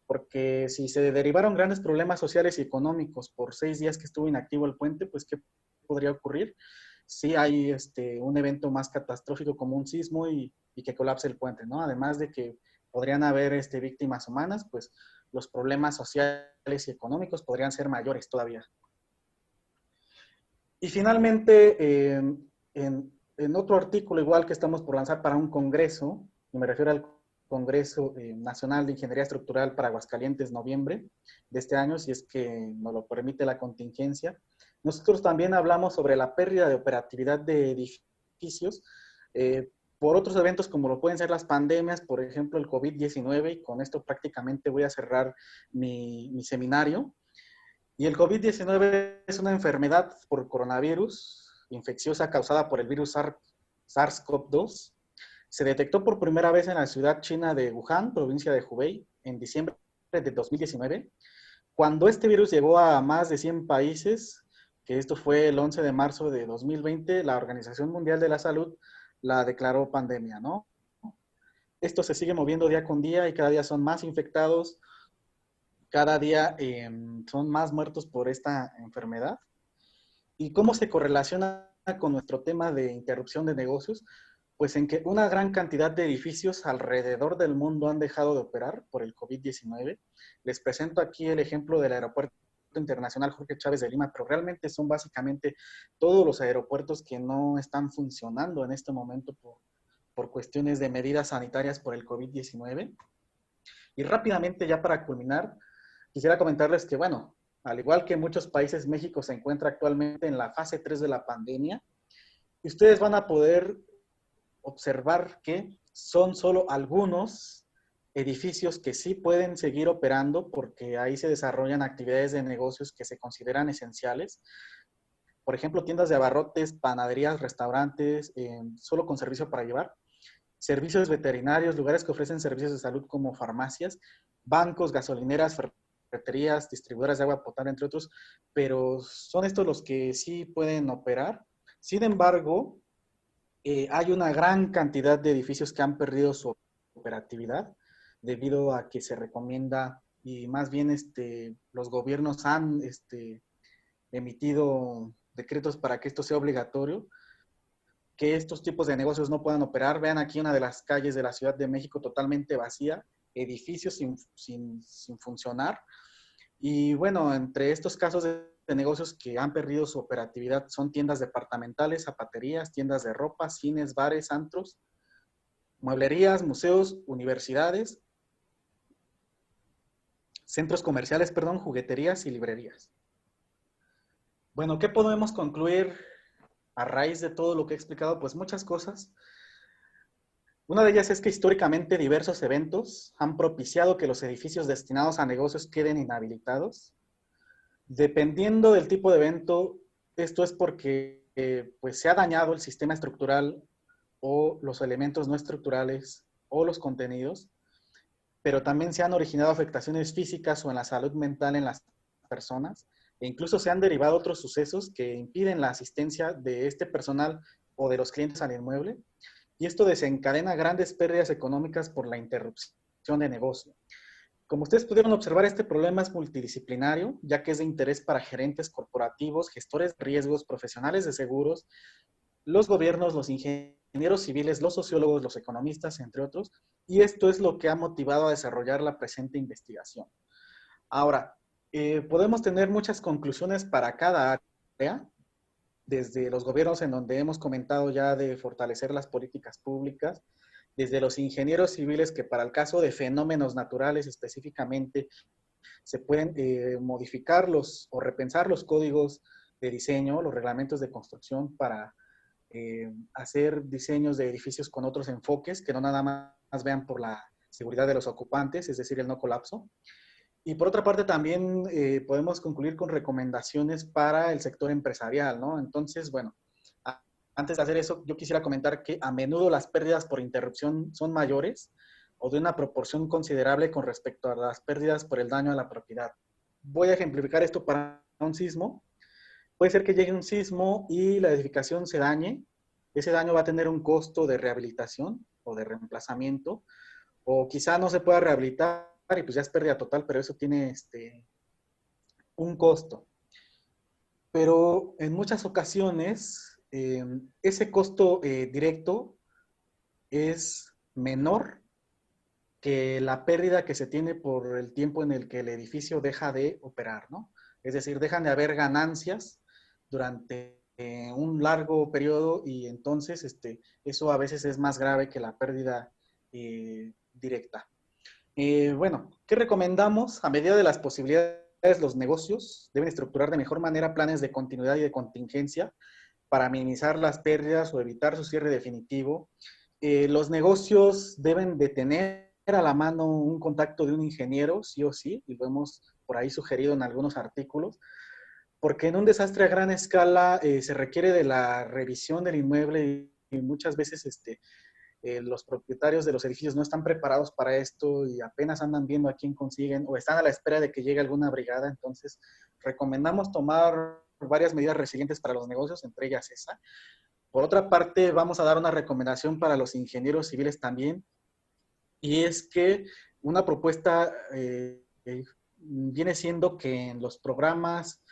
Porque si se derivaron grandes problemas sociales y económicos por 6 días que estuvo inactivo el puente, pues ¿qué podría ocurrir? Si hay un evento más catastrófico como un sismo y que colapse el puente, ¿no? Además de que podrían haber víctimas humanas, pues los problemas sociales y económicos podrían ser mayores todavía. Y finalmente, en otro artículo igual que estamos por lanzar para un congreso, y me refiero al Congreso Nacional de Ingeniería Estructural para Aguascalientes, noviembre de este año, si es que nos lo permite la contingencia. Nosotros también hablamos sobre la pérdida de operatividad de edificios por otros eventos como lo pueden ser las pandemias, por ejemplo el COVID-19, y con esto prácticamente voy a cerrar mi seminario. Y el COVID-19 es una enfermedad por coronavirus infecciosa causada por el virus SARS-CoV-2. Se detectó por primera vez en la ciudad china de Wuhan, provincia de Hubei, en diciembre de 2019. Cuando este virus llegó a más de 100 países, que esto fue el 11 de marzo de 2020, la Organización Mundial de la Salud la declaró pandemia, ¿no? Esto se sigue moviendo día con día y cada día son más infectados, cada día son más muertos por esta enfermedad. ¿Y cómo se correlaciona con nuestro tema de interrupción de negocios? Pues en que una gran cantidad de edificios alrededor del mundo han dejado de operar por el COVID-19. Les presento aquí el ejemplo del Aeropuerto Internacional Jorge Chávez de Lima, pero realmente son básicamente todos los aeropuertos que no están funcionando en este momento por cuestiones de medidas sanitarias por el COVID-19. Y rápidamente, ya para culminar, quisiera comentarles que, bueno, al igual que en muchos países, México se encuentra actualmente en la fase 3 de la pandemia. Y ustedes van a poder observar que son solo algunos edificios que sí pueden seguir operando porque ahí se desarrollan actividades de negocios que se consideran esenciales. Por ejemplo, tiendas de abarrotes, panaderías, restaurantes, solo con servicio para llevar, servicios veterinarios, lugares que ofrecen servicios de salud como farmacias, bancos, gasolineras, ferreterías, distribuidoras de agua potable, entre otros, pero son estos los que sí pueden operar. Sin embargo, hay una gran cantidad de edificios que han perdido su operatividad debido a que se recomienda y más bien los gobiernos han emitido decretos para que esto sea obligatorio, que estos tipos de negocios no puedan operar. Vean aquí una de las calles de la Ciudad de México totalmente vacía, edificios sin funcionar. Y bueno, entre estos casos de negocios que han perdido su operatividad son tiendas departamentales, zapaterías, tiendas de ropa, cines, bares, antros, mueblerías, museos, universidades, centros comerciales, perdón, jugueterías y librerías. Bueno, ¿qué podemos concluir a raíz de todo lo que he explicado? Pues muchas cosas. Una de ellas es que históricamente diversos eventos han propiciado que los edificios destinados a negocios queden inhabilitados. Dependiendo del tipo de evento, esto es porque pues se ha dañado el sistema estructural o los elementos no estructurales o los contenidos, pero también se han originado afectaciones físicas o en la salud mental en las personas, e incluso se han derivado otros sucesos que impiden la asistencia de este personal o de los clientes al inmueble, y esto desencadena grandes pérdidas económicas por la interrupción de negocio. Como ustedes pudieron observar, este problema es multidisciplinario, ya que es de interés para gerentes corporativos, gestores de riesgos, profesionales de seguros, los gobiernos, los ingenieros civiles, los sociólogos, los economistas, entre otros, y esto es lo que ha motivado a desarrollar la presente investigación. Ahora, podemos tener muchas conclusiones para cada área, desde los gobiernos en donde hemos comentado ya de fortalecer las políticas públicas, desde los ingenieros civiles que para el caso de fenómenos naturales específicamente se pueden modificar o repensar los códigos de diseño, los reglamentos de construcción para hacer diseños de edificios con otros enfoques, que no nada más vean por la seguridad de los ocupantes, es decir, el no colapso. Y por otra parte también podemos concluir con recomendaciones para el sector empresarial, ¿no? Entonces, bueno, antes de hacer eso, yo quisiera comentar que a menudo las pérdidas por interrupción son mayores o de una proporción considerable con respecto a las pérdidas por el daño a la propiedad. Voy a ejemplificar esto para un sismo. Puede ser que llegue un sismo y la edificación se dañe. Ese daño va a tener un costo de rehabilitación o de reemplazamiento, o quizá no se pueda rehabilitar y pues ya es pérdida total, pero eso tiene un costo. Pero en muchas ocasiones ese costo directo es menor que la pérdida que se tiene por el tiempo en el que el edificio deja de operar, ¿no? Es decir, dejan de haber ganancias durante un largo periodo y entonces eso a veces es más grave que la pérdida directa. Bueno, ¿qué recomendamos? A medida de las posibilidades, los negocios deben estructurar de mejor manera planes de continuidad y de contingencia para minimizar las pérdidas o evitar su cierre definitivo. Los negocios deben de tener a la mano un contacto de un ingeniero, sí o sí, y lo hemos por ahí sugerido en algunos artículos, porque en un desastre a gran escala se requiere de la revisión del inmueble y muchas veces los propietarios de los edificios no están preparados para esto y apenas andan viendo a quién consiguen o están a la espera de que llegue alguna brigada. Entonces, recomendamos tomar varias medidas resilientes para los negocios, entre ellas esa. Por otra parte, vamos a dar una recomendación para los ingenieros civiles también, y es que una propuesta viene siendo que en los programas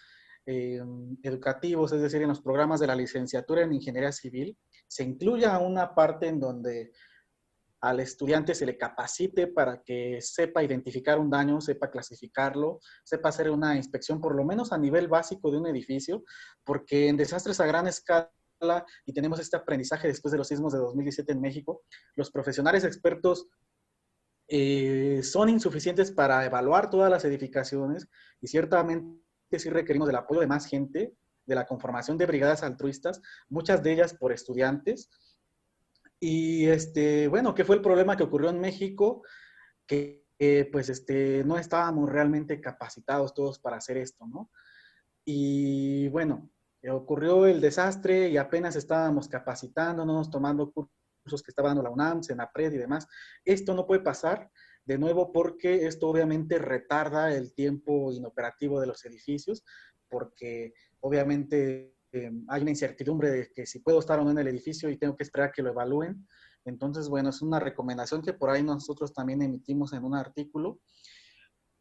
educativos, es decir, en los programas de la licenciatura en ingeniería civil, se incluya una parte en donde al estudiante se le capacite para que sepa identificar un daño, sepa clasificarlo, sepa hacer una inspección por lo menos a nivel básico de un edificio, porque en desastres a gran escala, y tenemos este aprendizaje después de los sismos de 2017 en México, los profesionales expertos son insuficientes para evaluar todas las edificaciones y ciertamente sí requerimos del apoyo de más gente, de la conformación de brigadas altruistas, muchas de ellas por estudiantes. Y bueno, ¿qué fue el problema que ocurrió en México? Que pues no estábamos realmente capacitados todos para hacer esto, ¿no? Y bueno, ocurrió el desastre y apenas estábamos capacitándonos, tomando cursos que estaba dando la UNAM, Senapred y demás. Esto no puede pasar de nuevo porque esto obviamente retarda el tiempo inoperativo de los edificios, porque obviamente hay una incertidumbre de que si puedo estar o no en el edificio y tengo que esperar a que lo evalúen. Entonces, bueno, es una recomendación que por ahí nosotros también emitimos en un artículo.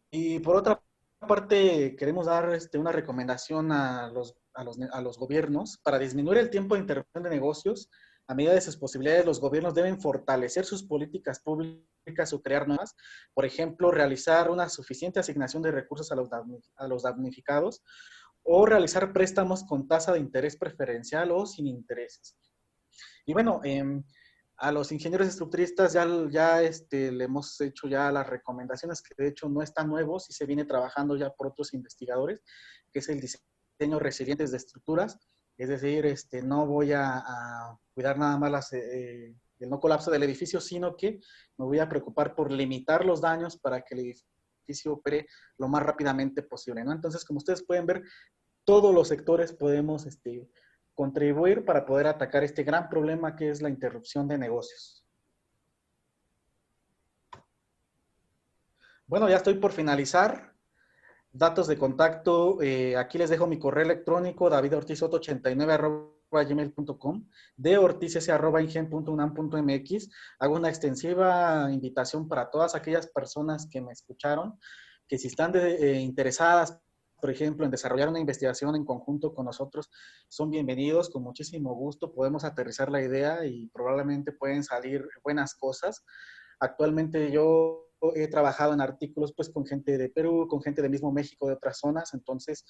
Y por otra parte, queremos dar una recomendación a los gobiernos para disminuir el tiempo de interrupción de negocios. A medida de sus posibilidades, los gobiernos deben fortalecer sus políticas públicas o crear nuevas. Por ejemplo, realizar una suficiente asignación de recursos a los damnificados o realizar préstamos con tasa de interés preferencial o sin intereses. Y bueno, a los ingenieros estructuristas ya le hemos hecho ya las recomendaciones, que de hecho no están nuevos y se viene trabajando ya por otros investigadores, que es el diseño resilientes de estructuras. Es decir, no voy a cuidar nada más el no colapso del edificio, sino que me voy a preocupar por limitar los daños para que el edificio opere lo más rápidamente posible, ¿no? Entonces, como ustedes pueden ver, todos los sectores podemos contribuir para poder atacar este gran problema que es la interrupción de negocios. Bueno, ya estoy por finalizar. Datos de contacto, aquí les dejo mi correo electrónico, davidortiz89@gmail.com, dortiz@ingen.unam.mx. Hago una extensiva invitación para todas aquellas personas que me escucharon, que si están interesadas, por ejemplo, en desarrollar una investigación en conjunto con nosotros, son bienvenidos, con muchísimo gusto. Podemos aterrizar la idea y probablemente pueden salir buenas cosas. Actualmente yo he trabajado en artículos pues con gente de Perú, con gente del mismo México, de otras zonas, entonces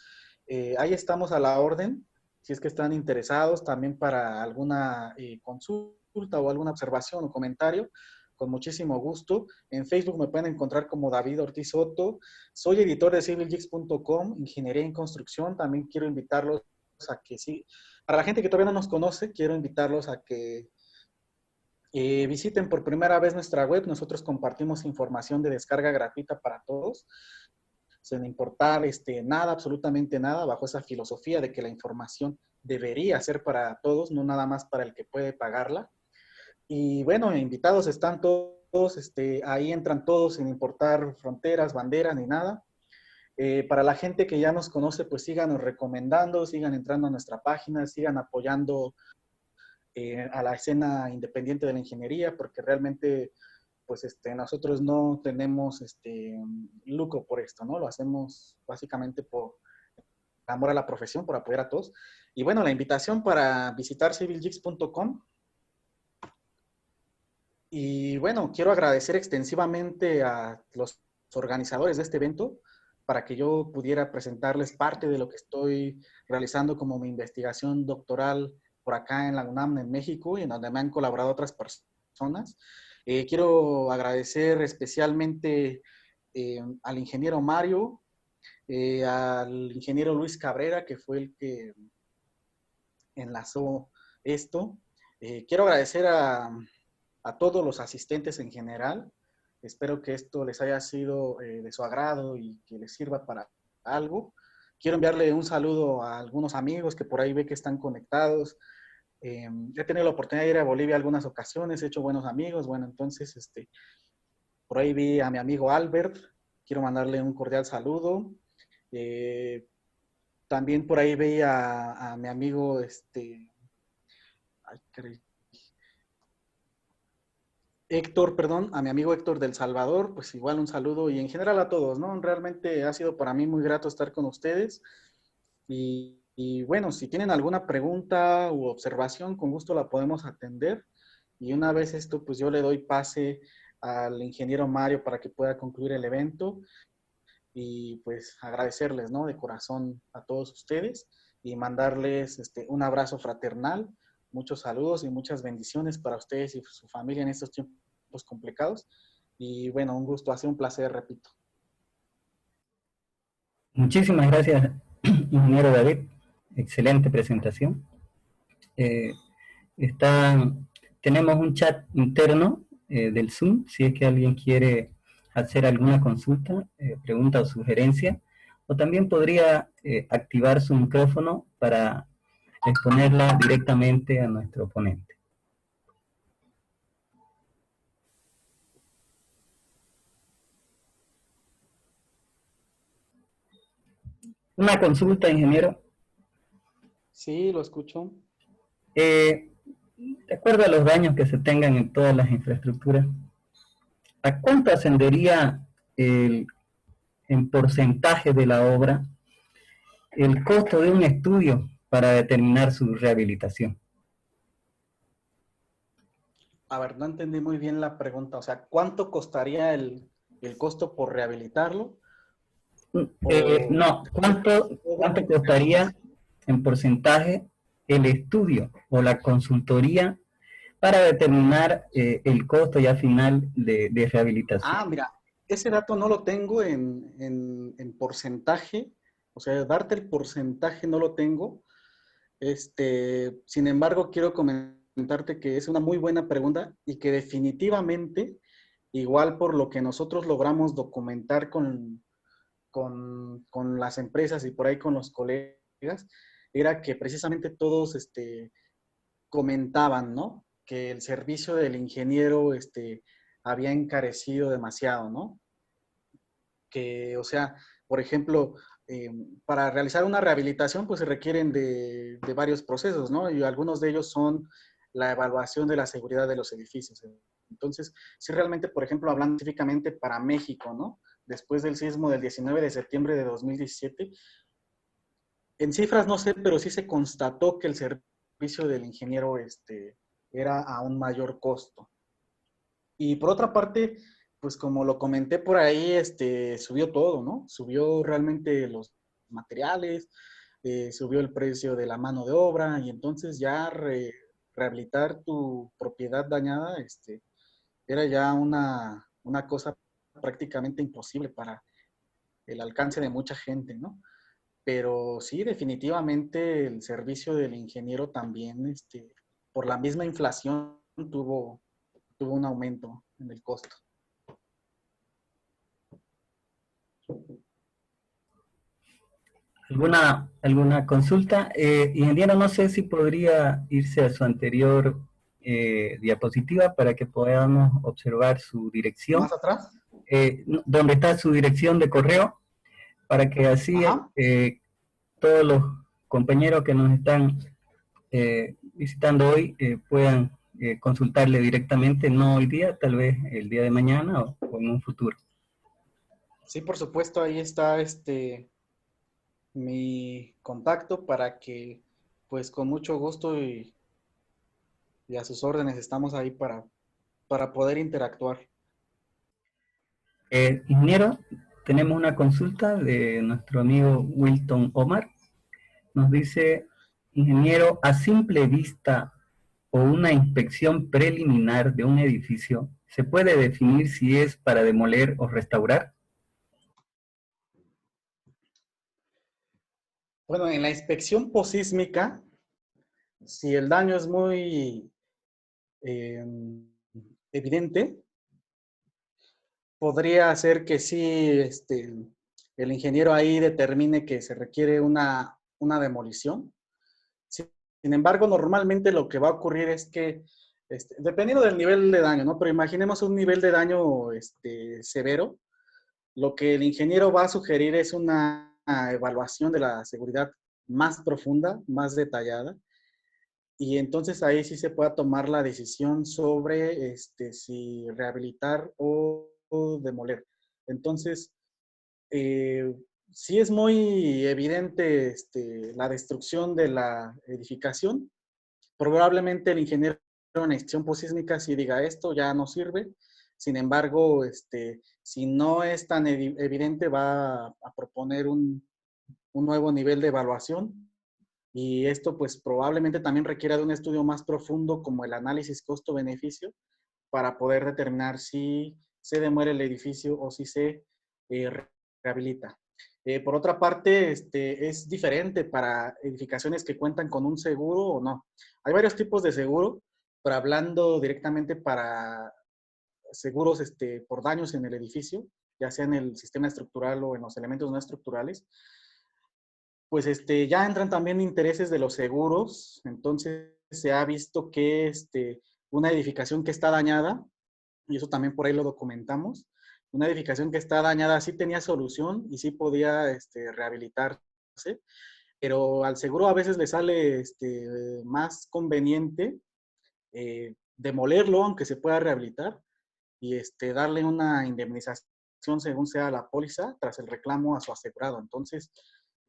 ahí estamos a la orden, si es que están interesados también para alguna consulta o alguna observación o comentario, con muchísimo gusto. En Facebook me pueden encontrar como David Ortiz Soto. Soy editor de civilgeeks.com, Ingeniería en Construcción. También quiero invitarlos a que sí, Para la gente que todavía no nos conoce, quiero invitarlos a que visiten por primera vez nuestra web. Nosotros compartimos información de descarga gratuita para todos, sin importar nada, absolutamente nada, bajo esa filosofía de que la información debería ser para todos, no nada más para el que puede pagarla. Y bueno, invitados están todos, ahí entran todos sin importar fronteras, banderas ni nada. Para la gente que ya nos conoce, pues síganos recomendando, sigan entrando a nuestra página, sigan apoyando a la escena independiente de la ingeniería, porque realmente pues nosotros no tenemos lucro por esto, ¿no? Lo hacemos básicamente por amor a la profesión, por apoyar a todos. Y bueno, la invitación para visitar civilgeeks.com. Y bueno, quiero agradecer extensivamente a los organizadores de este evento para que yo pudiera presentarles parte de lo que estoy realizando como mi investigación doctoral por acá en la UNAM, en México, y en donde me han colaborado otras personas. Quiero agradecer especialmente al ingeniero Mario, al ingeniero Luis Cabrera, que fue el que enlazó esto. Quiero agradecer a todos los asistentes en general. Espero que esto les haya sido de su agrado y que les sirva para algo. Quiero enviarle un saludo a algunos amigos que por ahí ve que están conectados. He tenido la oportunidad de ir a Bolivia algunas ocasiones, he hecho buenos amigos. Bueno, entonces, por ahí vi a mi amigo Albert. Quiero mandarle un cordial saludo. También por ahí vi a mi amigo, ay, Héctor, perdón, a mi amigo Héctor del Salvador, pues igual un saludo y en general a todos, ¿no? Realmente ha sido para mí muy grato estar con ustedes y bueno, si tienen alguna pregunta u observación, con gusto la podemos atender y una vez esto, pues yo le doy pase al ingeniero Mario para que pueda concluir el evento y pues agradecerles, ¿no? De corazón a todos ustedes y mandarles un abrazo fraternal, muchos saludos y muchas bendiciones para ustedes y su familia en estos tiempos complicados. Y bueno, un gusto, ha sido un placer, repito. Muchísimas gracias, ingeniero David. Excelente presentación. Eh, está, tenemos un chat interno del Zoom, si es que alguien quiere hacer alguna consulta, pregunta o sugerencia, o también podría activar su micrófono para exponerla directamente a nuestro ponente. Una consulta, ingeniero. Sí, lo escucho. De acuerdo a los daños que se tengan en todas las infraestructuras, ¿a cuánto ascendería el, en porcentaje de la obra el costo de un estudio para determinar su rehabilitación? A ver, no entendí muy bien la pregunta. O sea, ¿cuánto costaría el costo por rehabilitarlo? O No, ¿cuánto costaría en porcentaje el estudio o la consultoría para determinar el costo ya final de rehabilitación? Mira, ese dato no lo tengo en porcentaje. O sea, darte el porcentaje no lo tengo. Sin embargo, quiero comentarte que es una muy buena pregunta y que definitivamente, igual por lo que nosotros logramos documentar con las empresas y por ahí con los colegas, era que precisamente todos comentaban, ¿no? Que el servicio del ingeniero había encarecido demasiado, ¿no? Que, o sea, por ejemplo, para realizar una rehabilitación, pues se requieren de varios procesos, ¿no? Y algunos de ellos son la evaluación de la seguridad de los edificios. Entonces, si realmente, por ejemplo, hablando específicamente para México, ¿no? Después del sismo del 19 de septiembre de 2017, en cifras no sé, pero sí se constató que el servicio del ingeniero era a un mayor costo. Y por otra parte, pues como lo comenté por ahí, subió todo, ¿no? Subió realmente los materiales, subió el precio de la mano de obra y entonces ya rehabilitar tu propiedad dañada, era ya una cosa prácticamente imposible para el alcance de mucha gente, ¿no? pero sí, definitivamente el servicio del ingeniero también, por la misma inflación, tuvo un aumento en el costo. ¿Alguna consulta? Ingeniero, no sé si podría irse a su anterior diapositiva para que podamos observar su dirección, ¿Más atrás? donde está su dirección de correo, para que así Ajá. todos los compañeros que nos están visitando hoy puedan consultarle directamente, no hoy día, tal vez el día de mañana o en un futuro. Sí, por supuesto, ahí está mi contacto para que, pues con mucho gusto y a sus órdenes estamos ahí para poder interactuar. Ingeniero, tenemos una consulta de nuestro amigo Wilton Omar. Nos dice, ingeniero, a simple vista o una inspección preliminar de un edificio, ¿se puede definir si es para demoler o restaurar? Bueno, en la inspección posísmica, si el daño es muy eh, evidente, podría ser que sí, el ingeniero ahí determine que se requiere una demolición. Sin embargo, normalmente lo que va a ocurrir es que, dependiendo del nivel de daño, ¿no? Pero imaginemos un nivel de daño severo, lo que el ingeniero va a sugerir es una evaluación de la seguridad más profunda, más detallada, y entonces ahí sí se pueda tomar la decisión sobre si rehabilitar o demoler. Entonces, eh, sí es muy evidente la destrucción de la edificación. Probablemente el ingeniero en gestión posísmica sí diga esto ya no sirve. Sin embargo, si no es tan evidente, va a proponer un nuevo nivel de evaluación, y esto pues probablemente también requiera de un estudio más profundo como el análisis costo-beneficio para poder determinar si se demuele el edificio o si se rehabilita. Por otra parte, es diferente para edificaciones que cuentan con un seguro o no. Hay varios tipos de seguro, pero hablando directamente para seguros por daños en el edificio, ya sea en el sistema estructural o en los elementos no estructurales, pues ya entran también intereses de los seguros. Entonces se ha visto que una edificación que está dañada, y eso también por ahí lo documentamos, una edificación que está dañada sí tenía solución y sí podía rehabilitarse, pero al seguro a veces le sale más conveniente demolerlo, aunque se pueda rehabilitar, y darle una indemnización según sea la póliza tras el reclamo a su asegurado. Entonces,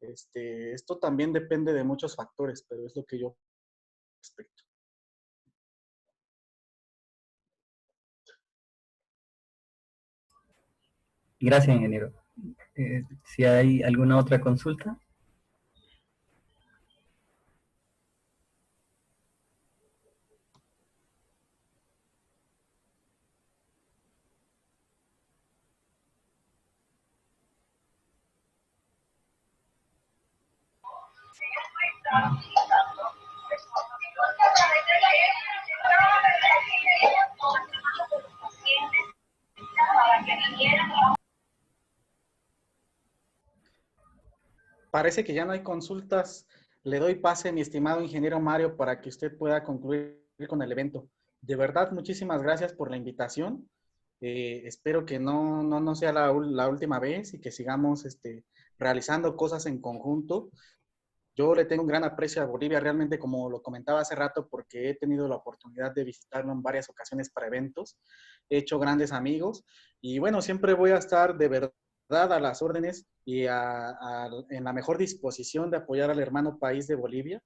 esto también depende de muchos factores, pero es lo que yo respecto. Gracias, ingeniero. Si hay alguna otra consulta. Parece que ya no hay consultas. Le doy pase, mi estimado ingeniero Mario, para que usted pueda concluir con el evento. De verdad, muchísimas gracias por la invitación. Espero que no sea la última vez y que sigamos realizando cosas en conjunto. Yo le tengo un gran aprecio a Bolivia, realmente, como lo comentaba hace rato, porque he tenido la oportunidad de visitarlo en varias ocasiones para eventos. He hecho grandes amigos y bueno, siempre voy a estar de verdad a las órdenes y en la mejor disposición de apoyar al hermano país de Bolivia.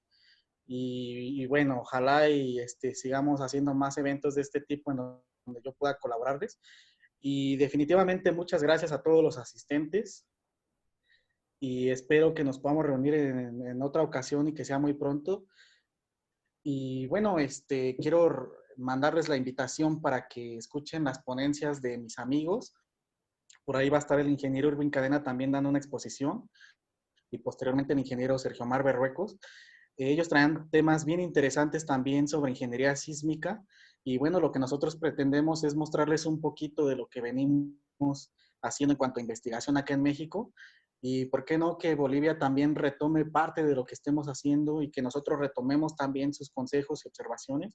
Y bueno, ojalá y sigamos haciendo más eventos de este tipo en donde yo pueda colaborarles. Y definitivamente muchas gracias a todos los asistentes y espero que nos podamos reunir en otra ocasión y que sea muy pronto. Y bueno, quiero mandarles la invitación para que escuchen las ponencias de mis amigos. Por ahí va a estar el ingeniero Irving Cadena también dando una exposición. y posteriormente el ingeniero Sergio Mar Berruecos. Ellos traen temas bien interesantes también sobre ingeniería sísmica, y bueno, lo que nosotros pretendemos es mostrarles un poquito de lo que venimos haciendo en cuanto a investigación acá en México, y por qué no que Bolivia también retome parte de lo que estemos haciendo y que nosotros retomemos también sus consejos y observaciones.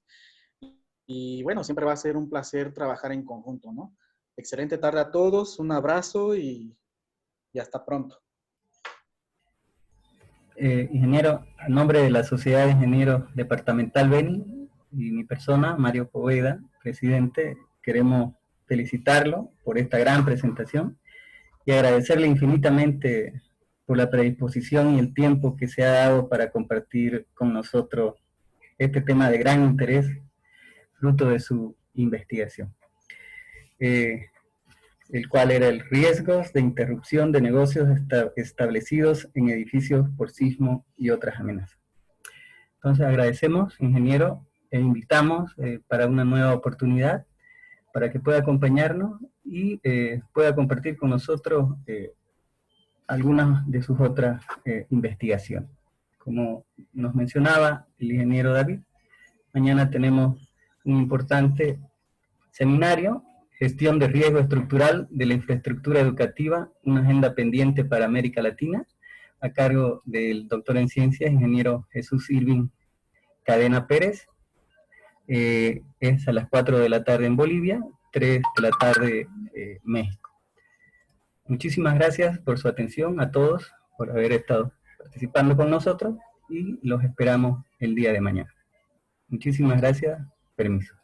Y bueno, siempre va a ser un placer trabajar en conjunto, ¿no? Excelente tarde a todos, un abrazo y hasta pronto. Ingeniero, a nombre de la Sociedad de Ingenieros Departamental Beni y mi persona, Mario Poveda, presidente, queremos felicitarlo por esta gran presentación y agradecerle infinitamente por la predisposición y el tiempo que se ha dado para compartir con nosotros este tema de gran interés, fruto de su investigación, el cual era el riesgos de interrupción de negocios establecidos en edificios por sismo y otras amenazas. Entonces agradecemos, ingeniero, e invitamos para una nueva oportunidad, para que pueda acompañarnos y pueda compartir con nosotros algunas de sus otras investigaciones. Como nos mencionaba el ingeniero David, mañana tenemos un importante seminario, Gestión de Riesgo Estructural de la Infraestructura Educativa, una agenda pendiente para América Latina, a cargo del doctor en Ciencias, ingeniero Jesús Irving Cadena Pérez. Es a las 4 de la tarde en Bolivia, 3 de la tarde México. Muchísimas gracias por su atención a todos, por haber estado participando con nosotros y los esperamos el día de mañana. Muchísimas gracias, permiso.